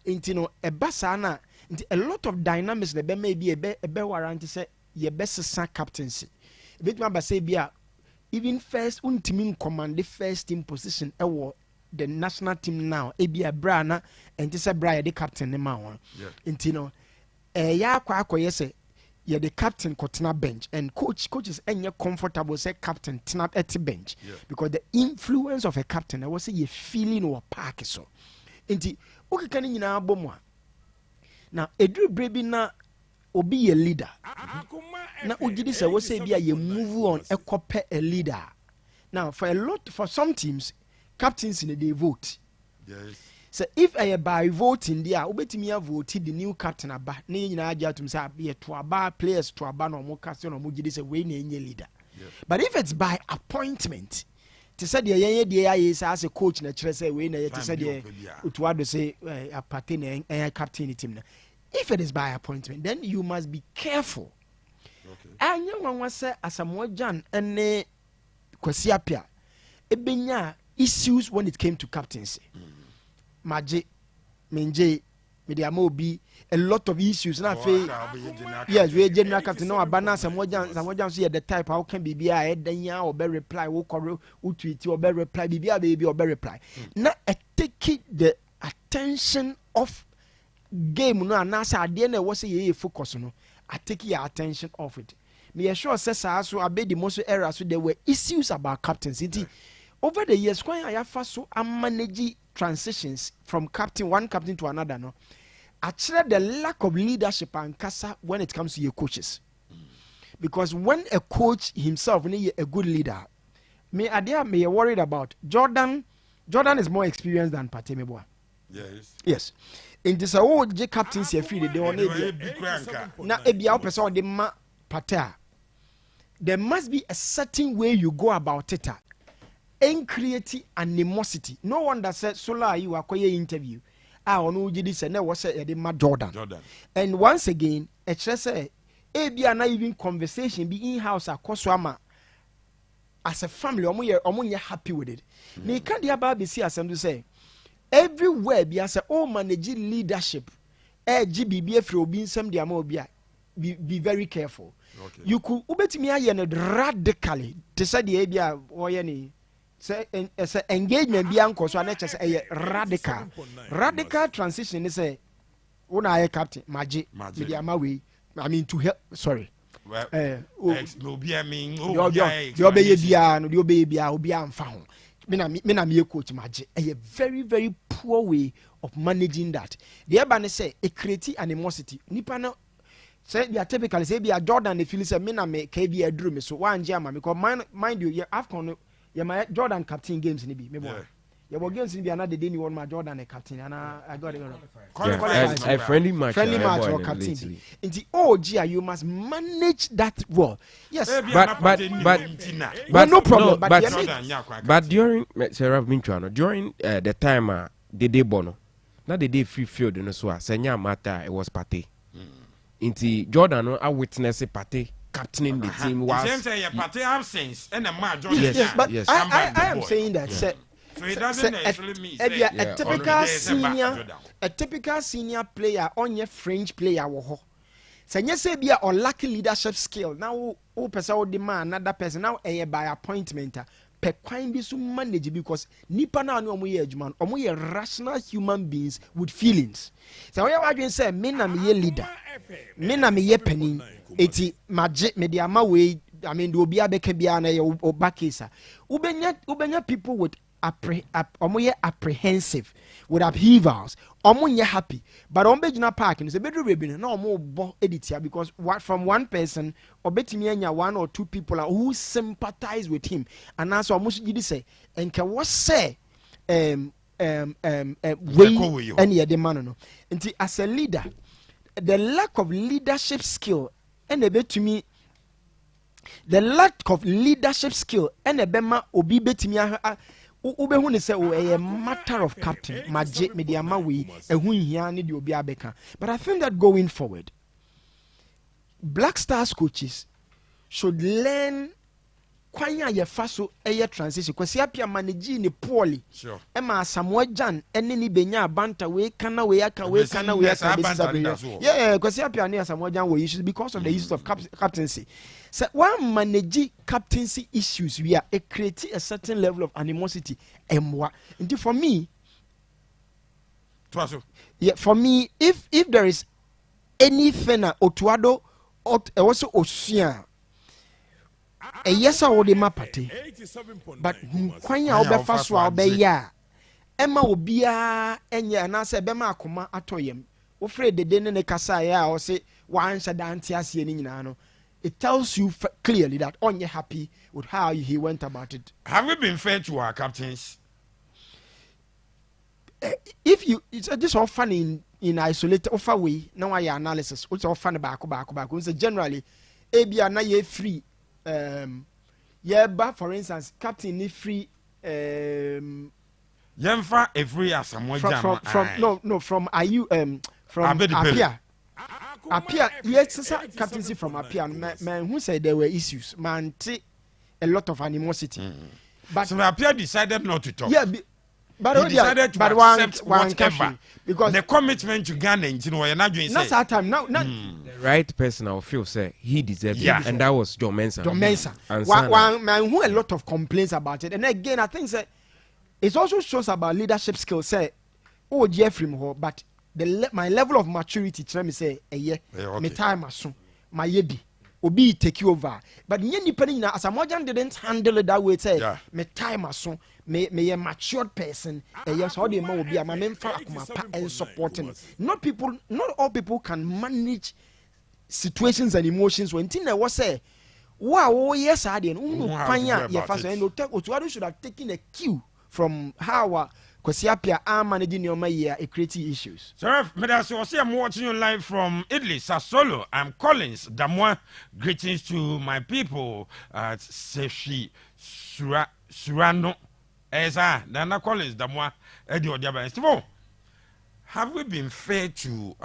nti no ebasa na nti a lot of dynamics na be maybe ebe warrant say ye best sa captaincy ebetimi abase bia even first ultimate command the first team position ewo the national team now ebia bra na enti say bra the captain ne ma won enti no ya kwa akoye say ye the captain kotena bench and coaches enye comfortable say captain tena at bench because the influence of a captain I was say ye feeling or park so enti okeka ni nyina abomu a na edru brebi na obi ye leader na ugidi say we say bia ye move on ekope a leader now for some teams captains in the vote so if I by voting there obetimi a vote the new captain aba na nyina agya tum say be to aba players to aba no mo kase no mo gidi say we na enye leader but if it's by appointment to say the yenye de aye say as a coach na kire say we na ye to say the to ado say apate na captain team na if it is by appointment then you must be careful anya wanwa say Asamoah Gyan ene Kwesi Appiah ebenya issues when it came to captaincy Maje Menje Mediama Obi a lot of issues na fe yes we general captain no abana Asamoah Gyan so the type how can be a edanya or be reply wo kore wo tweet or be reply bibia baby or be reply na take the attention of game no anasa ade na wo say ye focus no I take your attention off it me sure say so abedi most errors so there were issues about captaincy over the years when I have so manage transitions from one captain to another no actually the lack of leadership and kasa when it comes to your coaches because when a coach himself need a good leader me worried about Jordan is more experienced than Patemeboa yes in this J captaincy free they on na ebia person de ma Pata there must be a certain way you go about it and create animosity. No one that said Sola you are interview. I onu gidi say na was say ma Jordan. And once again, it say e bia na even conversation be in house akoswama as a family omo happy with it. Me can the about be see asem to say everywhere bia say all manage leadership GBB free obi nsem dia ma obi a be very careful. You could ubetimi aye no radically to say the bia oye ni say engagement bi anko so na say radical transition is say una aye captain maji media ma we I mean to help sorry no be I mean the obey bia no the obey bia obi amfa ho me na me coach maji a very very poor way of managing that the eba say a create animosity nipa no say be typically say be a Jordan the feel say me na me ka be aduru me so wan jama because mind you AFCON yeah, my Jordan captain games in the me yeah, but games in the another day you want my Jordan a captain and I got it a friendly match or captain. In the OG you must manage that well. Yes, but no problem. But during during the time the day bono, not the day free field in the soa, Senya Mata it was Pate. Into Jordan, I witness a Pate. Captaining the team was absence and a major. Yes, but yes. I am saying that. So it doesn't actually mean a typical senior player on your French player. So you say be a lucky leadership skill. Now, person demand another person now by appointment. Per quite be so manage because nipa na no mo ejuma omo ye rational human beings with feelings. So we are going say me na me leader. Me na me ye penin eti maje me dia ma we I mean do obi abeka bia na ye obakesa. Ubenya people with apprehensive with upheavals. Omo happy, but on bejuna park and say bedru rebi na omo bo editia because from one person obetimi anya one or two people who sympathize with him and also omo gidi say enke what say we any the man no nti as a leader the lack of leadership skill and ebetumi the lack of leadership skill and a bema obi betimi wobɛhu ne sɛ a matter of captain magye mede ama wei ɛho nhia ne de obi abɛka. But I think that going forward, Blackstars coaches should learn kwan a yɛfa so ɛyɛ transition. Kwasi Appiah manage ne poorly. Sure. Ɛma Samuel Jan ɛne ne benya abanta wei kana wei aka wei kana wei aka yeah, Kwasi Appiah ne Samuel Jan were issues because of the issues of captaincy. So one manage captaincy issues, we are creating a certain level of animosity. And for me, for me, if there is anything Otuado also Ocean, a yes I would mapate, but Kwanya Obefaswa Obeya, Emma Obia, Enya, and I said Bema Kuma Atoyem, afraid the Dene Kasaya or say one Shadantias Yeninano. It tells you clearly that you're happy with how he went about it. Have we been fair to our captains? If you, it's this all fun in isolated offer way. Now I analysis, which all fun back. So generally, ABA na ye free. But for instance, captain ni free. Yemfa every as someone from Appiah. Appiah, yes, captaincy from Appiah. Man, who said there were issues? Man, a lot of animosity. But so Appiah decided not to talk. Yeah, but he decided to accept whatever because the commitment to Ghana, you know, you're not doing. Not that time. Now, the right person, I feel say he deserved it, and that was John Mensah. One man who a lot of complaints about it, and again, I think that it also shows about leadership skills. Say, oh, Jeffrey Moore, but my level of maturity tell me say me time aso my yebi obi take you over, but nye nipa ni na Asamoah didn't handle it that way. Say me time aso me a matured person yes how dey ma obi ama me mfa akoma pa and supporting. Not all people can manage situations and emotions when thing was say wow yes I didn't kwanya ye fa so and Otuado should have taken a cue from how Kwasi Appiah are managing your year creating issues. Sir, I'm watching you live from Italy, Sassuolo. I'm Collins Damwa. Greetings to my people at Seshi Surano. Esa, Dana Collins Damwa, Eddie Odiaba. Steve, have we been fair to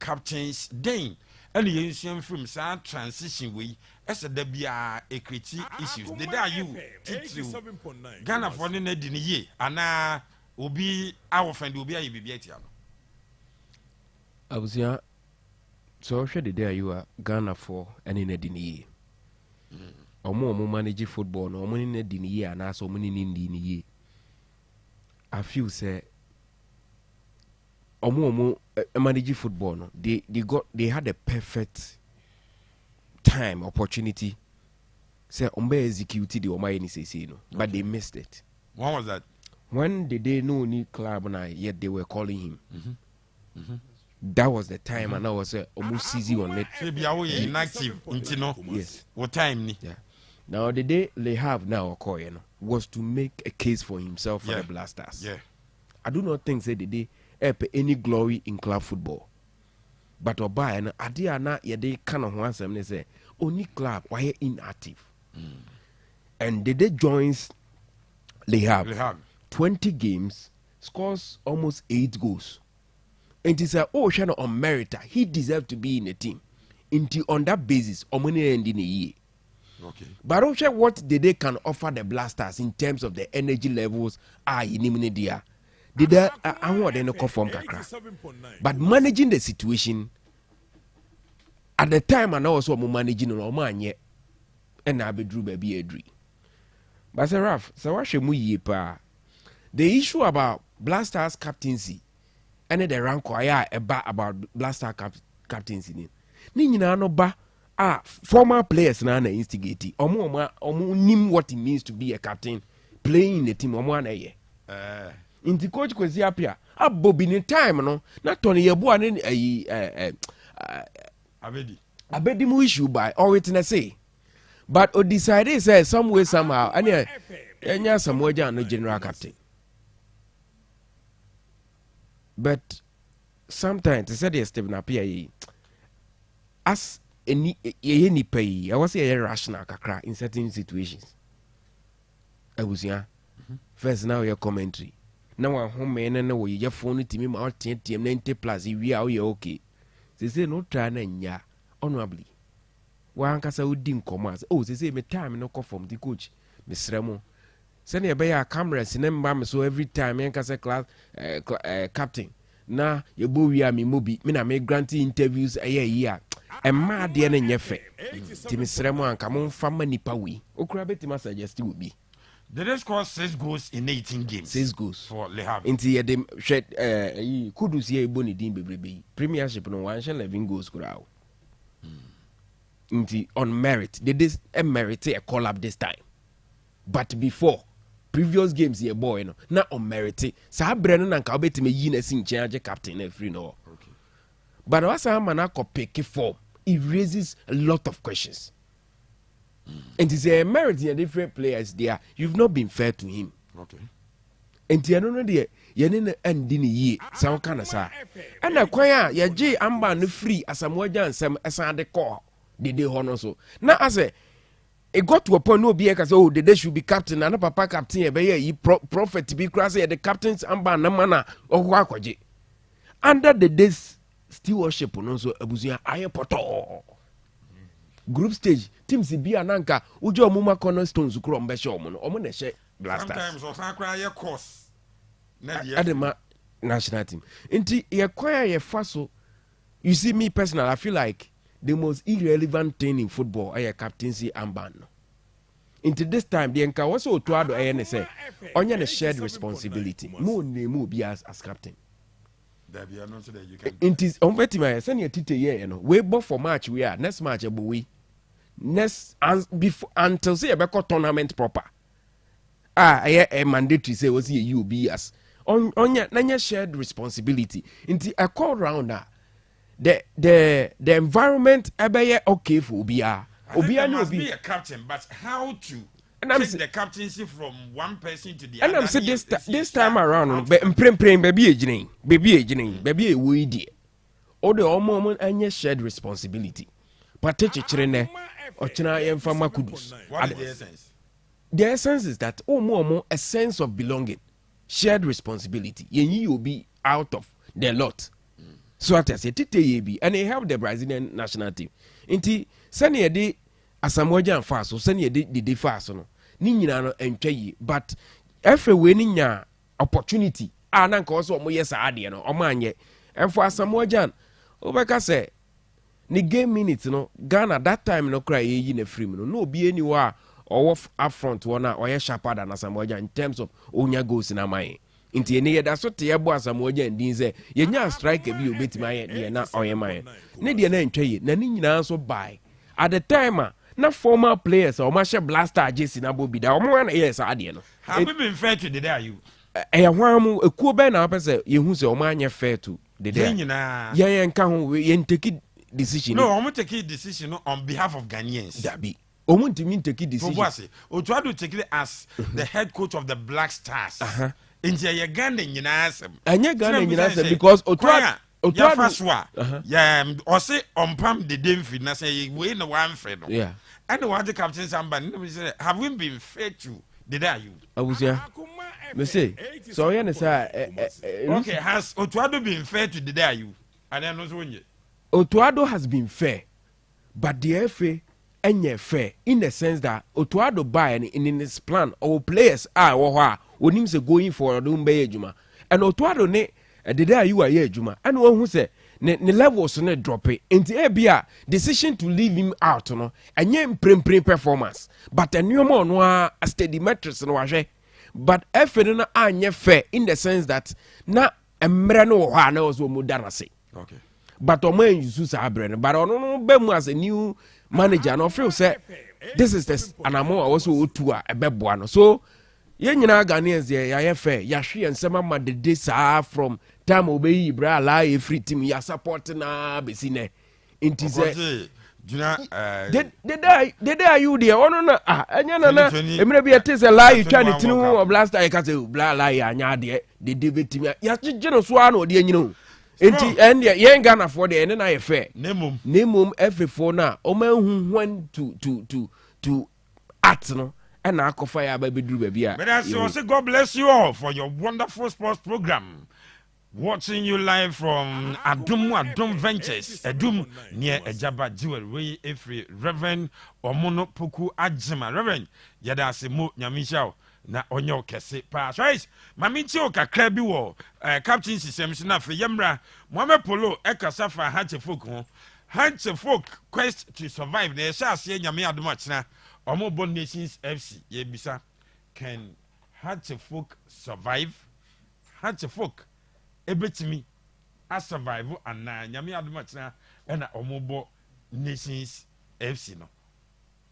captains Dane? And the ancient from some transition way as a debia a critique issues. The day you Ghana for the year and Obi our friend will be a BBT. I was here. So sure the day you are Ghana for and in a dinner. Or more manage football, no money in a dinner, and also money in the year. I feel say or more manage football. No, they had a perfect time opportunity. Say executed the Omani say no, but they missed it. When was that? When did they know any club now? Yet they were calling him. That was the time, and I was almost easy on it. Inactive, yes. What time? Yeah. Now the day they have now was to make a case for himself for the Blackstars. Yeah. I do not think that they any glory in club football. But Oba and Adiana they kind of want them. They say only club why inactive. And they joins they have 20 games, scores almost 8 goals. And he said, oh, Shana on merit, he deserved to be in the team. Until on that basis, money end in a year. Okay. But I don't care what they can offer the Blasters in terms of the energy levels in Immunidia. Did I want them to conform kakra. But managing the situation at the time, and also managing on man yet, and I be drew baby a dream. But Sir Raf, so what should we pa? The issue about Blackstars captaincy and the rank about Blackstars captaincy. Ni no ba former players na instigate. Omo nim what it means to be a captain playing in the team omo na ye. Inti coach Kwasi Appiah abobi ni time no na Tony Yeboah ni Abedi mu issue by or witness say. But o decided say some way somehow and enya Samuel Jan no general captain. But sometimes they said Stephen Appiah as ye nipa yi I was say rational kakra in certain situations abusua first now your commentary now wa home na wo ye phone timi ma o tiem 90 plus wi a wo ye okay say no try na nya honorably wa ankasa odi nkomo as oh say me time no call from the coach me sremo send e be ya cameras na mba me so every time ankasa class captain na ye bo wi a me mobi me na me grant interviews yi a emma de na nyefe ti me sremo anka mo mfa ma nipa wi okura betima suggest we bi. They just scored 6 goals in 18 games. 6 goals for Le Havre. Inti ye dem shed Kudus ye boni din bebrebe. Premiership no 111 goals kurao. Inti on merit. They did a merit a call up this time. But before previous games ye boy no na on merit. Sa breno na nka obetime yi na sin change captain na free no. Okay. But wasa mana ko pick form. It raises a lot of questions. And it's a merit in different players there. You've not been fair to him. Okay. And you know the yenina ending ye sound kind of sa. And a choir ya J amba no free as a mojan some aside the call. Did they honor so? Now I say it got to a point no be because oh the day should be captain and papa captain be ye prophet to be crazy the captain's amba na mana or wakwaje. Under the days stewardship no so abusia aye poto. Group stage teams bi ananka ujo omuma cornerstones kuro mbehye omo no omo na hye Blackstars sometimes osan kra ye course na die adema national team nti ye kwaya ye faso. You see me personally I feel like the most irrelevant thing in football is captaincy armband no. Into this time the enka was otuado na say onya na shared responsibility mo name bi as captain there be no so that you can it is on vetima send your tite here no we bo for match we are next match abo we next before until say a tournament proper a mandatory say was you be as on your shared responsibility into a call round the environment ebe okay for obia must be a captain but how to take the captaincy from one person to the other. And I'm saying this time around be baby e wo die all the omo anya shared responsibility but techere ne ochina yemfa makudus. What is the essence? The essence is that omo a sense of belonging, shared responsibility. Yenyi obi out of the lot. So at say tite yebi and they help the Brazilian national team. Inti send ye de Asamoah and Faso send ye de Faso no. Ni nyina no entwe but every we ni nya opportunity ananka also omo yes ade no omo anye. And for Asamoah obeka say ni game minutes no Ghana that time no cry ye na free no be anywhere or up front one or ye sharper than Asamoah in terms of onya goals na mai inti ene ye da so te yebo Asamoah ndin say ye nya striker bi obetima ye na oye mai ne de na ntwe na ni nyina so buy at the time na former players or ma share Blackstars jersey na bobi da omo na yes ade no have you been fair to the day you hwamu ekuo be na pese ye hu say omo anya fair to the day nyina ye nka ho ye take decision. No, I'm take a decision on behalf of Ghanaians. Dabi. Omo ntimi take decision. Otuado take it as the head coach of the Blackstars. Inti ye Ghana nyina asem. Anya Ghana nyina asem because Otuado faswa. Yeah, or say ompam the demfi na say we no one friend. Yeah. And what the captain Samba have we been fair to did you? Abusia. Me say. So you say okay, has Otuado been fair to the you? And then also when Otuado has been fair, but the FA ain't fair in the sense that Otuado buy in his plan or players are when him going for a dumbe juma and Otuado ne the day you are here juma and one who say ne levels ne drop it into a decision to leave him out no and yen pre performance but a new one a steady metrics no waje but FA no anye fair in the sense that na emre no ha na was modern say okay. But Omo use sa brand but ono be mu as a new manager no feel say this is this and I'm also otu a beboa no so ye nyina Ghanaians ya fair ya hwe ensema ma de sa from time obeyi bra la e free team ya support na besine inti say Juna the day you there ono na anya na emre bi ete say la you twa ne tinu of last time ka say bla la ya anya de David team ya gye no so ano de anyino enti and yen Ghana for the and I fair Nemum every for now who went to act no and I could fire baby do baby. But I say God bless you all for your wonderful sports program. Watching you live from Adum Ventures, Adum near Ejaba Jewelry, Efri Reverend Omono Puku Ajima. Reverend, yada se mo nyamisha na onyo kese pass. Right, maminti o kakra bi wo captaincy sems na fe yemra Mohamed Polo ekasafa Hatche folk ho. Hatche folk quest to survive. Na sha ase nyame adom achina. Omo Bon Nations FC ye bisa. Can Hatche folk survive? Hatche folk ebetimi a survive and nyame adomachina na omobo Nations FC no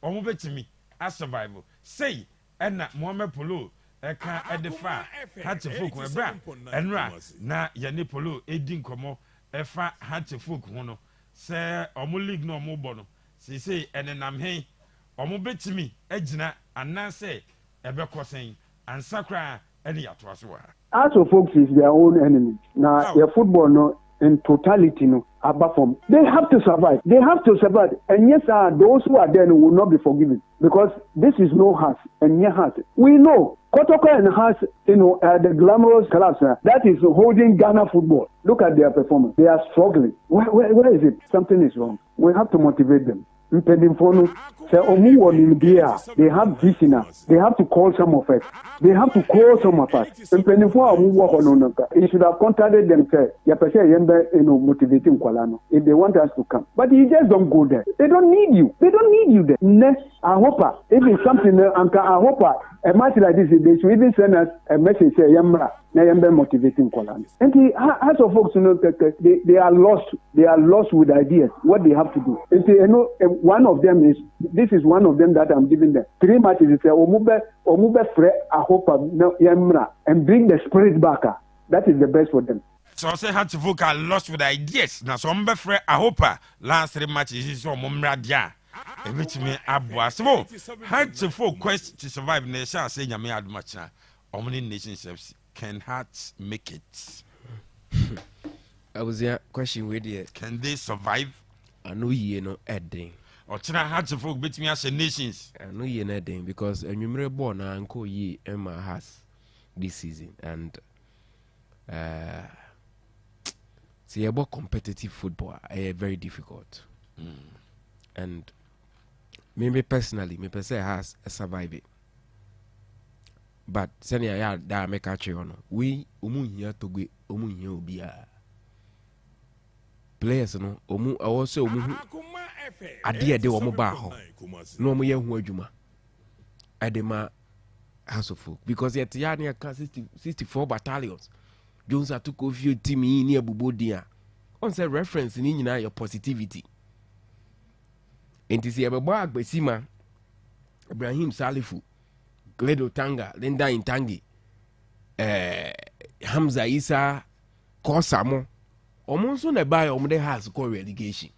omo betimi a survive say na Mohamed Polo eka edefa Hatche folk ebra enra na yane Polo edi nkomo efa Hatche folk ho no say omo league no omo bo no say enenam hen omo betimi agina anan say ebekosen ansakra ene yato aso wa. As of folks is their own enemy. Now, their football no in totality no apart from they have to survive. They have to survive. And yes, those who are there will not be forgiven because this is no heart and near heart. We know Kotoko and Heart, the glamorous clubs that is holding Ghana football. Look at their performance. They are struggling. Where is it? Something is wrong. We have to motivate them. They have vision. They have to call some of us. They have to call some of us. He should have contacted themselves. Motivating Kualano if they want us to come. But you just don't go there. They don't need you. They don't need you there. Next, I hope if it's something, I hope a match like this, they should even send us a message say Yamra. Motivating Kualano. And as of folks, they are lost. They are lost with ideas. What they have to do. And one of them is this is one of them that I'm giving them. 3 matches is Omube Fre Ahopa Yamra and bring the spirit back. That is the best for them. So I say Hatche folk are lost with ideas. Now so Ombe Fre Ahopa last 3 matches is so Momra dia. Ebitimi abwa. So Hatche folk quest to survive nation say nyame adumachina. Omni Nations FC. Can Hearts make it? I was here question with you. Can they survive? I know you know Edding. Or China Hatche folk beat me as a Nations. I know you know Edding because a numerous born and uncle ye Emma has this season and see about competitive football very difficult. And maybe personally me per se has survived it. But senior ya da make a on we here to go here obia players no also ade de wo mo ba ho no mo ye hu adwuma adema house of folk because yet ya near 64 battalions Jones took off your team near Bubodia on say reference ni nyina your positivity enti se e be bo agbesima Ibrahim Salifu Gledo Tanga, Linda Intangi, Hamza Isa, Kosamo, Omonso Nebai Omde has called relegation.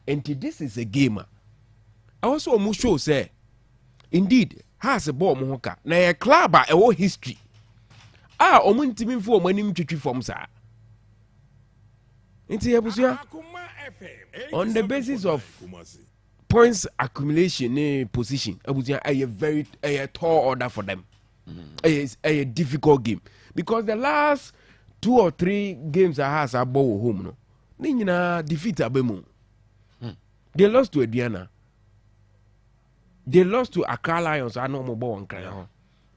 And this is a gamer. I also almost show say, indeed, has a ball mohoka, na a club a whole history. Omuntimin for money to from sir. On the basis of points accumulation position a very tall order for them. A difficult game because the last 2 or 3 games I has a ball home no nina defeat abemu. They lost to Ediana. They lost to Accra Lions. I know more on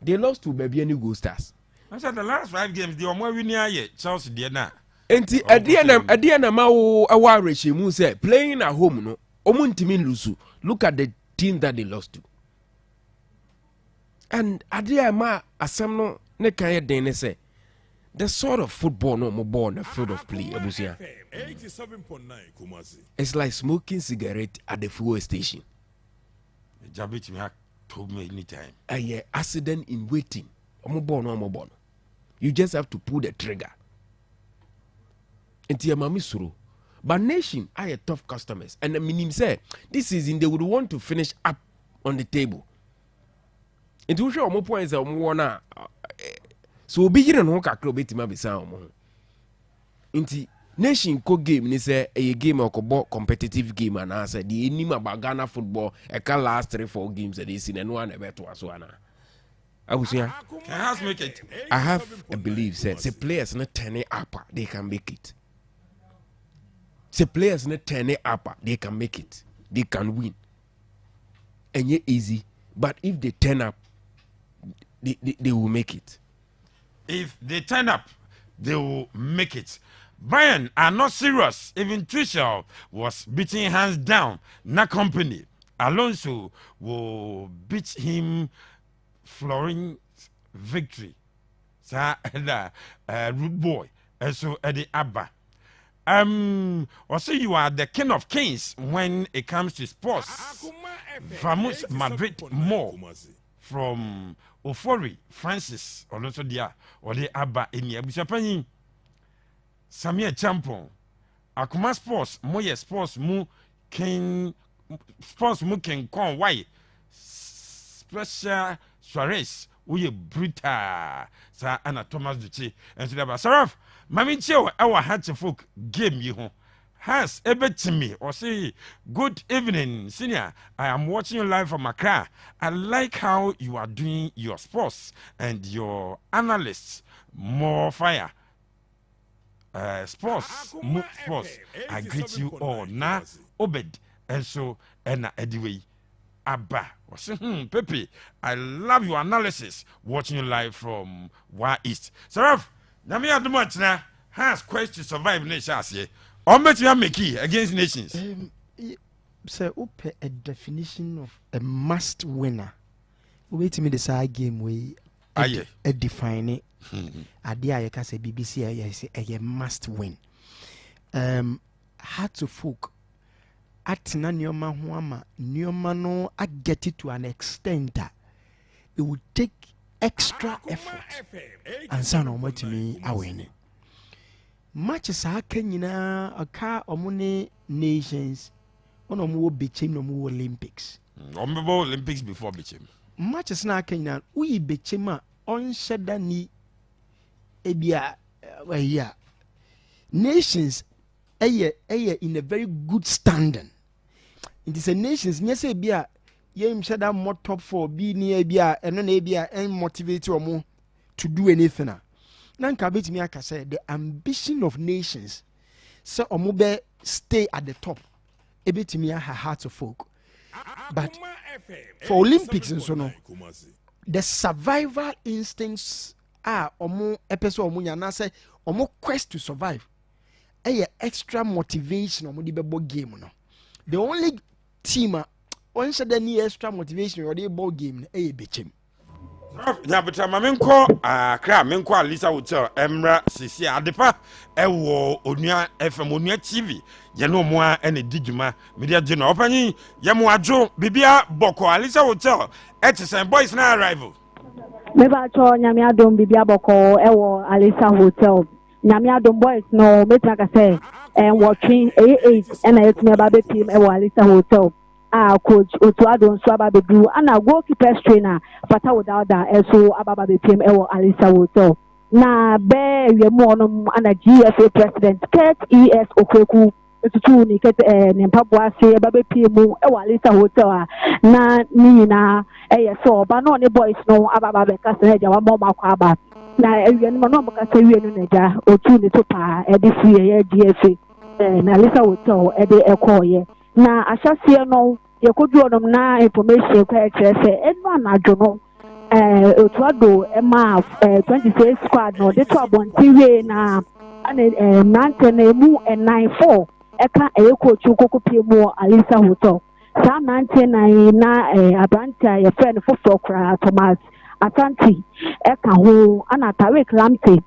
they lost to Baby Gold Stars. I said the last 5 games they are more winning yet Chelsea Diana. Enti Ediana ma awa regime say playing at home no Omuntimin Lusu. Look at the team that they lost to. And Adiama Asamno Nekaya Dene say the sort of football no more on the field of play. It's like smoking cigarette at the fuel station. Jabit me told me anytime. A accident in waiting. Omoborn. You just have to pull the trigger. Enti Mamisuru. But nation are tough customers. And the meaning say this season they would want to finish up on the table. And to show more points so be here no kakro betima be sound. Inti nation ko game ni say a game or competitive game and answer the enima about Ghana football e can last 3-4 games that is in and one better to aswana. I was here. Make it. I have a belief say players not turning up they can make it. Say players not turning up they can make it. They can win. And yet easy. But if they turn up, they will make it. If they turn up, they will make it. Bayern are not serious. Even Tuchel was beating hands down. Na company. Alonso will beat him flooring victory. Sa rude boy. And so Eddie Abba. Also you are the king of kings when it comes to sports. Vamos Madrid more from Ofori Francis also dia or the Abba in Yabusapani. Samia Champon. Akuma sports moye sports mu can con why special Suarez we brutal sa ana Thomas Duchi and so that Saraf mami cheo our heart folk game you has ebe to me or say good evening senior, I am watching you live from Accra. I like how you are doing your sports and your analysts more fire. Sports. I greet you all. Na Obed and so and anyway. Abba was Pepe. I love your analysis. Watching you live from Wa East. Saraf, Nami Adumat na has quest to survive nations here. Or met you make against nations. So open a definition of a must winner. Wait to me the side game way a define it. Idea I can say BBC a must win. Hard to folk at Nanyoma Huama, Nyomano, I get it to an extent that it would take extra effort. And so no more to me, I win it. Matches are Kenya, a car or money nations, on a more bitching no more Olympics. Olympics before bitching. Matches na Kenya, we bitchima on Shadani. Ebia, yeah. Nations, in a very good standing. It is a nations, yes, ebia, yem shada more top 4, be near ebia, and non ebia, and motivate or more to do anything. Nanka bit me, I can say the ambition of nations, so omobe stay at the top. A bit me, her heart of folk. But for Olympics and so on, the survival instincts are omo episode omo yana say omo quest to survive. Extra motivation omo di bebo game no. The only team on said any extra motivation or the ball game bechem. Yeah, but menko Accra menko Alisa Hotel Emra Sisi Adepa ewo onua FM onua TV ye no mo a ene diguma media geno opani ye mo adwo bibia boko Alisa Hotel etisen boys na arrival. Meba cho nyame adom bibia boko ewo Alisa Hotel nyame adom boys no metra ka say watching A8 and I me ba be team ewo Alisa Hotel. Coach Otuado nso ababedu ana goalkeeper trainer fata without that so ababa be team ewo Alisa Hotel na be yemu onom ana GFA president Kurt ES Okweku etutu ni ket ne mpabwa se ababe team ewo Alisa Hotel na ni na so ba no ne boys no ababa be ka se ja wa mo makwa aba na ewie no no ka se wie no naja otu ni to pa e de free ye GFA na Alisa Hotel e de ekoye na ashasie no yekodu onom na information kwa ekese enu anadwo no Otuado ema 26 squad no de to abontiwe na ana nante na emu 94 eka coach kokko piemu Alisa Hotel sa nante na abranta ye friend fofo kra Thomas Asanti eka ho ana Tariq Lamte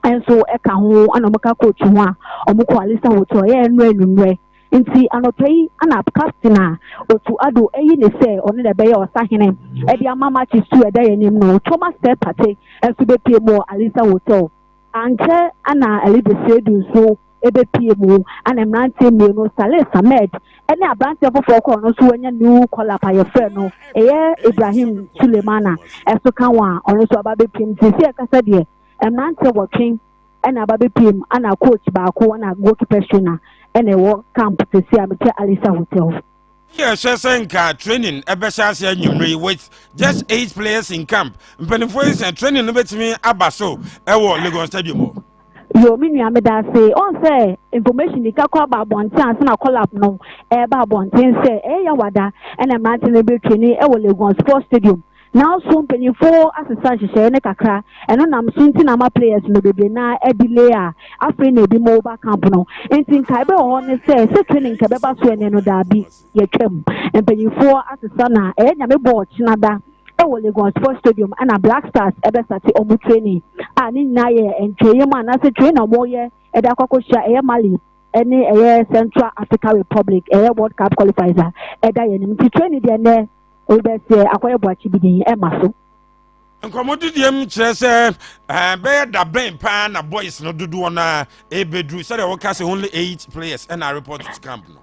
enso eka ho ana maka coach ho a omukọ Alisa Hotel ye enwe nti anotoi ana captain Otuado eyi ne se oni de beye osahene e dia mama chi stu e da yanim no Thomas Party enso be piemu Alisa Hotel anche ana elide sedu so ebe piemu ana mrante mienu Saleh Samed ene abrante fofo ko no so wanya new collar pa ye friend no eye Ibrahim Sulemana enso kan wa ono so aba be piemu se kasa de mrante wotwen ɛna aba bɛpiem ana coach baako ana goalkeeper trainer ɛna ɛwɔ camp to see amete Alisa Hotel. Yes, Senka training Ebeshas Numri with just 8 players in camp. Mpenifo and training no betimi abaso ewo Lagos Stadium. Yo me nua me da say on say information nika kwa ba bonten ase na collab no e ba bonten say e ya wada na Martin be training e wo Lagos Sports Stadium. Now so mpenifo asesa hyehyɛ ne kakra eno nam so nti na ma players no bebe na e delay a afre na bi mobile camp no nti nkai be ho ne say training ka beba so ene no da bi ye twam mpenifo asesa na e nya me ball chinada e wo Lagos Sports Stadium ana Blackstars e be sati omu training a ni na ye entweye ma na se trainer mo ye e da kwakosha e Mali ene e Central African Republic e World Cup qualifiers e da ye ni training de ne obese akoye boachi bidin e maso nkomodu diem kyerɛ sɛ bɛyɛ da bɛn pa na boys no dodo na e bedru sɛ de wɔka sɛ only 8 players and are reported to camp no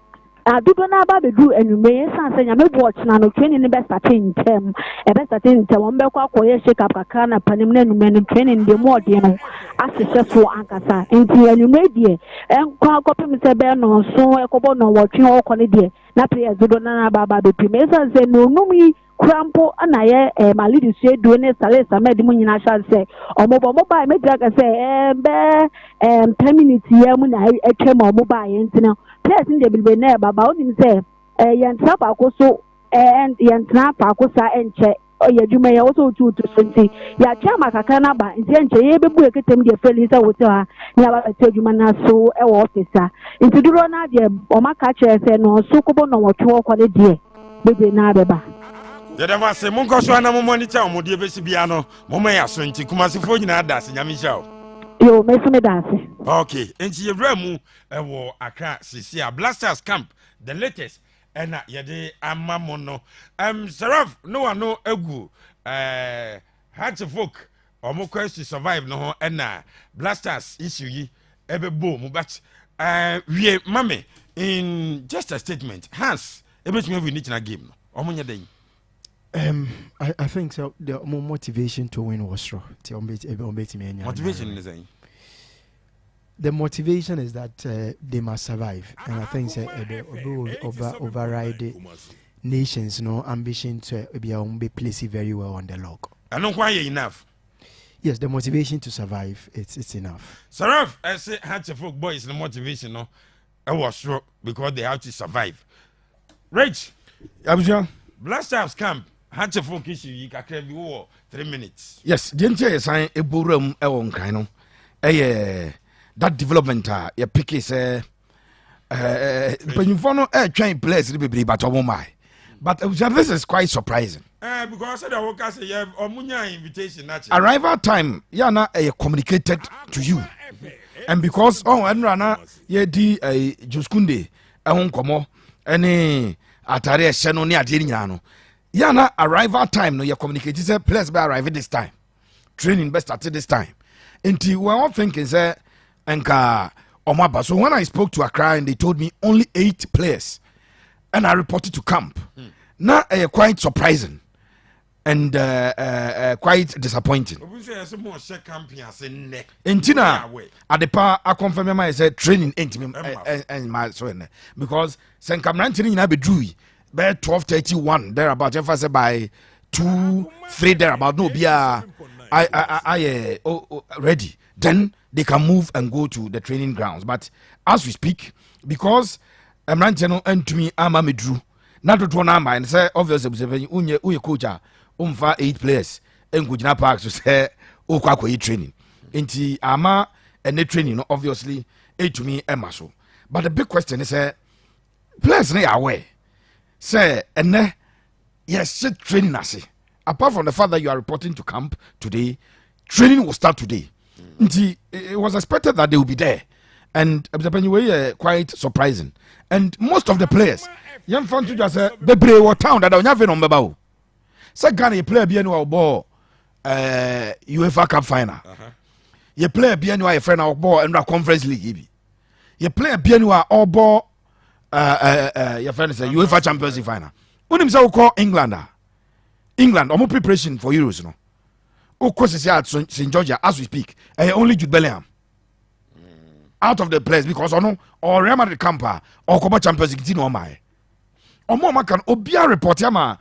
dodo na ba bedu enume san sɛ nyame boach na no training ne be starting term e be starting term on be kwa akoye shake up kakra na panim na enume no training de mo de no asese so ankasa nti enume die enkwa akopem sɛ be no so ekobo no wɔtwe wɔkɔ ne die na players dodo na ba be pime san sɛ no numi krampo na ye Mali di se do ne sale samed mu nyina sha se omobo mobile me dra ka se be 10 minutes ye mu na etwem omoba ye ntina players in the bilbe na baba onim se yentra pa ko so yentra pa ko sa enche oyadwuma ye wo so tu nti ya chama kakra na ba nti enche ye bebu eketem de feli sa wote ha ya ba tedwuma na so e wo officer nti duro na de o maka kire se no so kobo no wotwe ko ne de bebe na beba Yedama se munko so ana mo monitor mo de besi bia no mo ma ya so nti kumasifo nyina da se nyame hia o. Yo me so me da se. Okay, enti yewra mu ewo Accra Sisia Blasters camp the latest ena yede amamo no. Seraph no one no egu Hatchfolk omo quest to survive no ho ena Blasters issue yi ebebo mu but we mame in just a statement Hans ebetumi we need na game no. Omo nya den. I think so. The more motivation to win was strong. Motivation is the motivation is that they must survive, and I think they override nations' ambition to be placed very well on the log. I don't quite enough. Yes, the motivation to survive it's enough. Seraph, I say Hatchfolk boys the motivation I was strong because they have to survive. Rich, Blasters camp. Hatchfolk issue you kakra bi wo 3 minutes. Yes, the entire sign a buram ewon kan no. That development ya pick is when you follow train players be but my. But this is quite surprising. Because the workers say you omunya invitation naturally. Arrival time ya na communicated to you. And because enrana ye di Joskunde ehon komo any atare ehye no ne ade nyina no. Yana arrival time no you communicate say players be arrive this time. Training be started this time. Until we all thinking say enka omaba. So when I spoke to Accra and they told me only 8 players and I reported to camp. Now quite surprising and quite disappointing. Intina at the pa I confirm my say training and my so because Saint Cameron training na be drew by 12:31 there about if I say by 2-3 there about no be I ready then they can move and go to the training grounds but as we speak because Emranteno and to me ama me drew not to number and say obviously unye coach umfa 8 players and Gujina Park to say okwa training inti ama and the training obviously to me Emma so but the big question is players they are aware say and yes training as apart from the fact that you are reporting to camp today training will start today it was expected that they will be there and quite surprising and most of the players young fan to just say bebre what town that onya fe no mbeba say Ghana player bi anu ball UEFA Cup final you player bi anu your friend ball and Conference League bi you player bi anu all ball your friend say UEFA Champions League final. Unim say we call England. England, omo preparation for Euros no. O course is at St. Georgia as we speak. Only Jude Bellingham. out of the players because or Real Madrid camper or Copa Champions League no my omo can obia report ama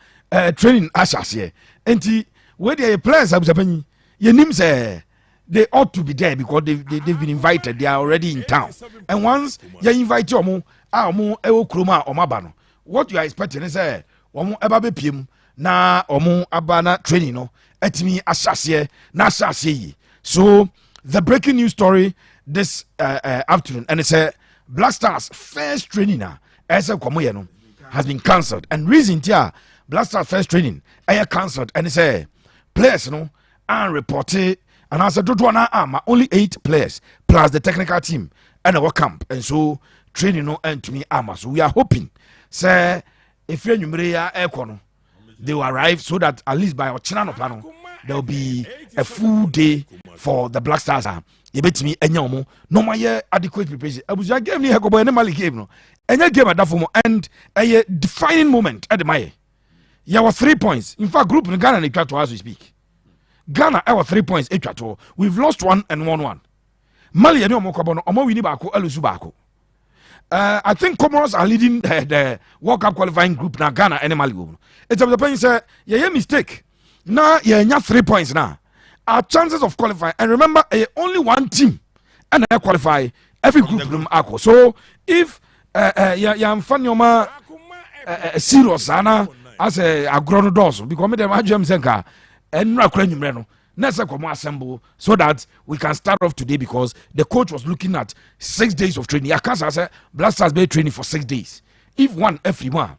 training ashas here enti where the players abusapani yenim say they ought to be there because they've been invited. They are already in town. And once you invite omo ewo kroma omaba no, what you are expecting is omo eba be piem na omo abana training no etimi ashase na ashase yi. So the breaking news story this afternoon, and it's a Blackstars first training as a no has been cancelled. And reason tia Blackstars first training cancelled, and it's a players no are reported. And as a Dodwana only 8 players plus the technical team and our camp. And so training no end to me armor. So we are hoping, say, if you're Numeria Econo, they will arrive so that at least by our channel panel there will be a full day for the Blackstars. You bet me enyomo no my adequate preparation. Abuja game ni Hakobo and Mali game no. Any game at that form and a defining moment at the Maye. There were 3 points. In fact, group in Ghana and to as we speak. Ghana our 3 points each at all. We've lost 1 and won 1. Mali and Omokobono, Omo Winnie Bako, Elusu Bako. I think Comoros are leading the World Cup qualifying group now, Ghana and Mali. It's of the point, say, yeah, mistake. Now, yeah, 3 points now. Our chances of qualifying, and remember, only one team and I qualify every group from Ako. So, if I'm funny, serious, Anna, as a grown doors, because me, my James Senka. And next assemble so that we can start off today because the coach was looking at 6 days of training. Akasa said Blasters be training for 6 days. If one everyone,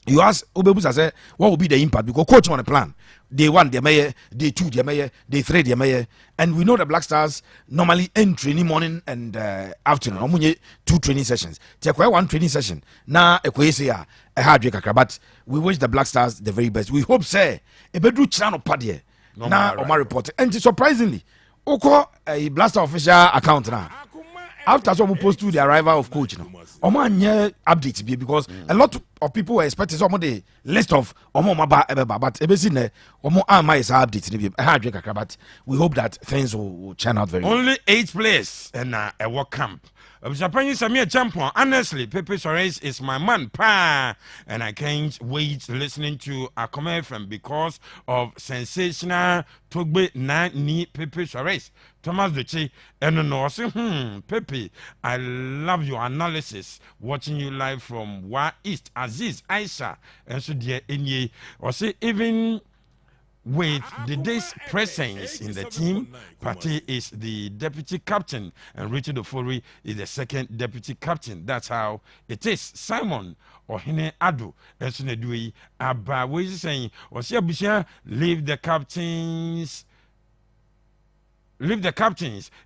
you ask Obebusa say what will be the impact because coach on a plan. Day 1 they may, day 2 they may, day 3 they may, and we know the Blackstars normally end training morning and afternoon. Omunye 2 training sessions. Take 1 training session. Na ekwese a hard work, but we wish the Blackstars the very best. We hope say a bedroom channel padie na Omar report. And surprisingly, Oko a Blaster official account now. After some post to the arrival of coach, Omar updates because a lot of people were expecting some of the list of Omo Maba Ebeba, but Ebesine Omo Ama is updates. But we hope that things will turn out very well. Only 8 players and a work camp. Japan is a champion. Honestly, Pepe Suarez is my man, pa, and I can't wait listening to a comment from because of sensational Togbe na ni Pepe Suarez. Thomas Duche and no say, Pepe, I love your analysis. Watching you live from Wa East, Aziz, Aisha, and so dear Enye, or say even. With the day's presence in the team, Pate is the deputy captain and Richard Ofori is the second deputy captain. That's how it is. Simon Ohine Ado, Esunedui Abba, what is saying? Osia leave the captains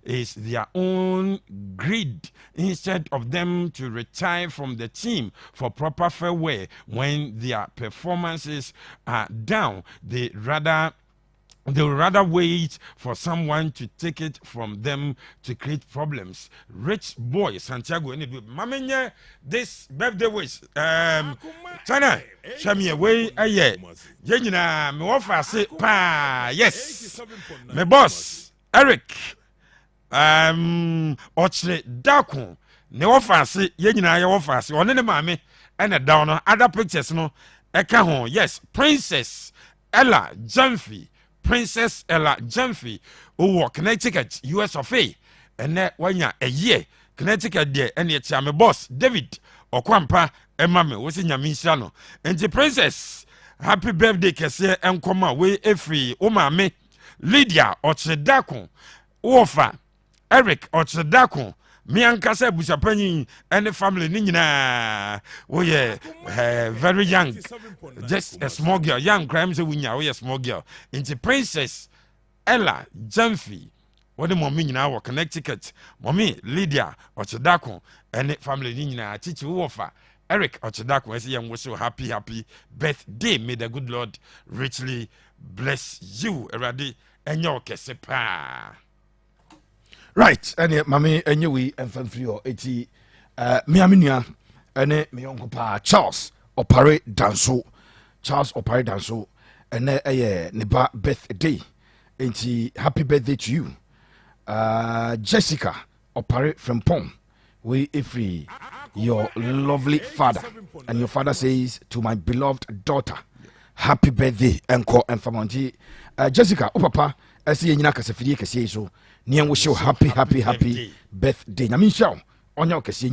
is their own greed instead of them to retire from the team for proper farewell when their performances are down. They will rather wait for someone to take it from them to create problems. Rich boy Santiago Mamenye this birthday wish China Shami away aye Jenina me offer say pa yes me boss Eric Ochre Dako ne offer ye nyina ye offer say one ne maame and a down other pictures no eka ho yes Princess Ella Jamfi who Connecticut US of A and that one ya a year Connecticut there and it's my boss David Okwampa Emame was in Yamisano and the princess happy birthday kese and come away every omame Lydia Ochedako Ofa Eric Ochedako me ankasa busapanyin and the family nina very young just a small girl young crime so we a small girl into Princess Ella Jamfi what the mommy in our Connecticut mommy Lydia Ochedako and the family nina teach Ofa Eric Ochedako as young was so happy birthday. May the good Lord richly bless you Eradi and your kesepa. Right, and Mammy, and you and Fanfree or 80 Miaminia, and me uncle Pa Charles Opare Danso, and Neba birthday, and happy birthday to you, Jessica Opare from Pom. We free your lovely father. And your father says to my beloved daughter, happy birthday, Enko and Famonti. Jessica, Papa, I see you Kasafidi Kasi so. Nian wish you happy birthday. Namisha, on your Kasi,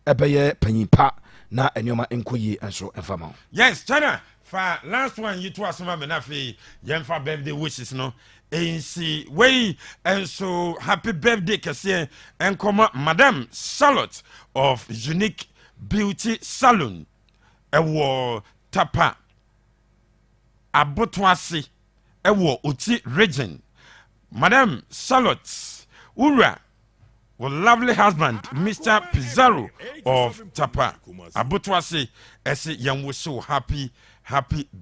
Ebeye, Penny Pa, na Enyoma Enkoyi, and so and Famon. Yes, China. For last one, you two are some menafi, Yemfa birthday wishes, no. ANC way and so happy birthday Kasi and come Madame Charlotte of Unique Beauty Salon. Ewo Tapa Abotwasi Ewo Uti Region. Madame Charlotte Ura, your lovely husband, Mr. Pizarro of Tapa Abotwasi, as a young was so happy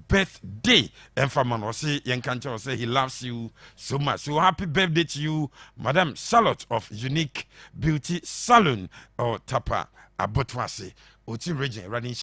birthday. And for man say Yankancho say he loves you so much. So happy birthday to you, Madame Charlotte of Unique Beauty Salon or Tapa Abotwasi, Uti Region running.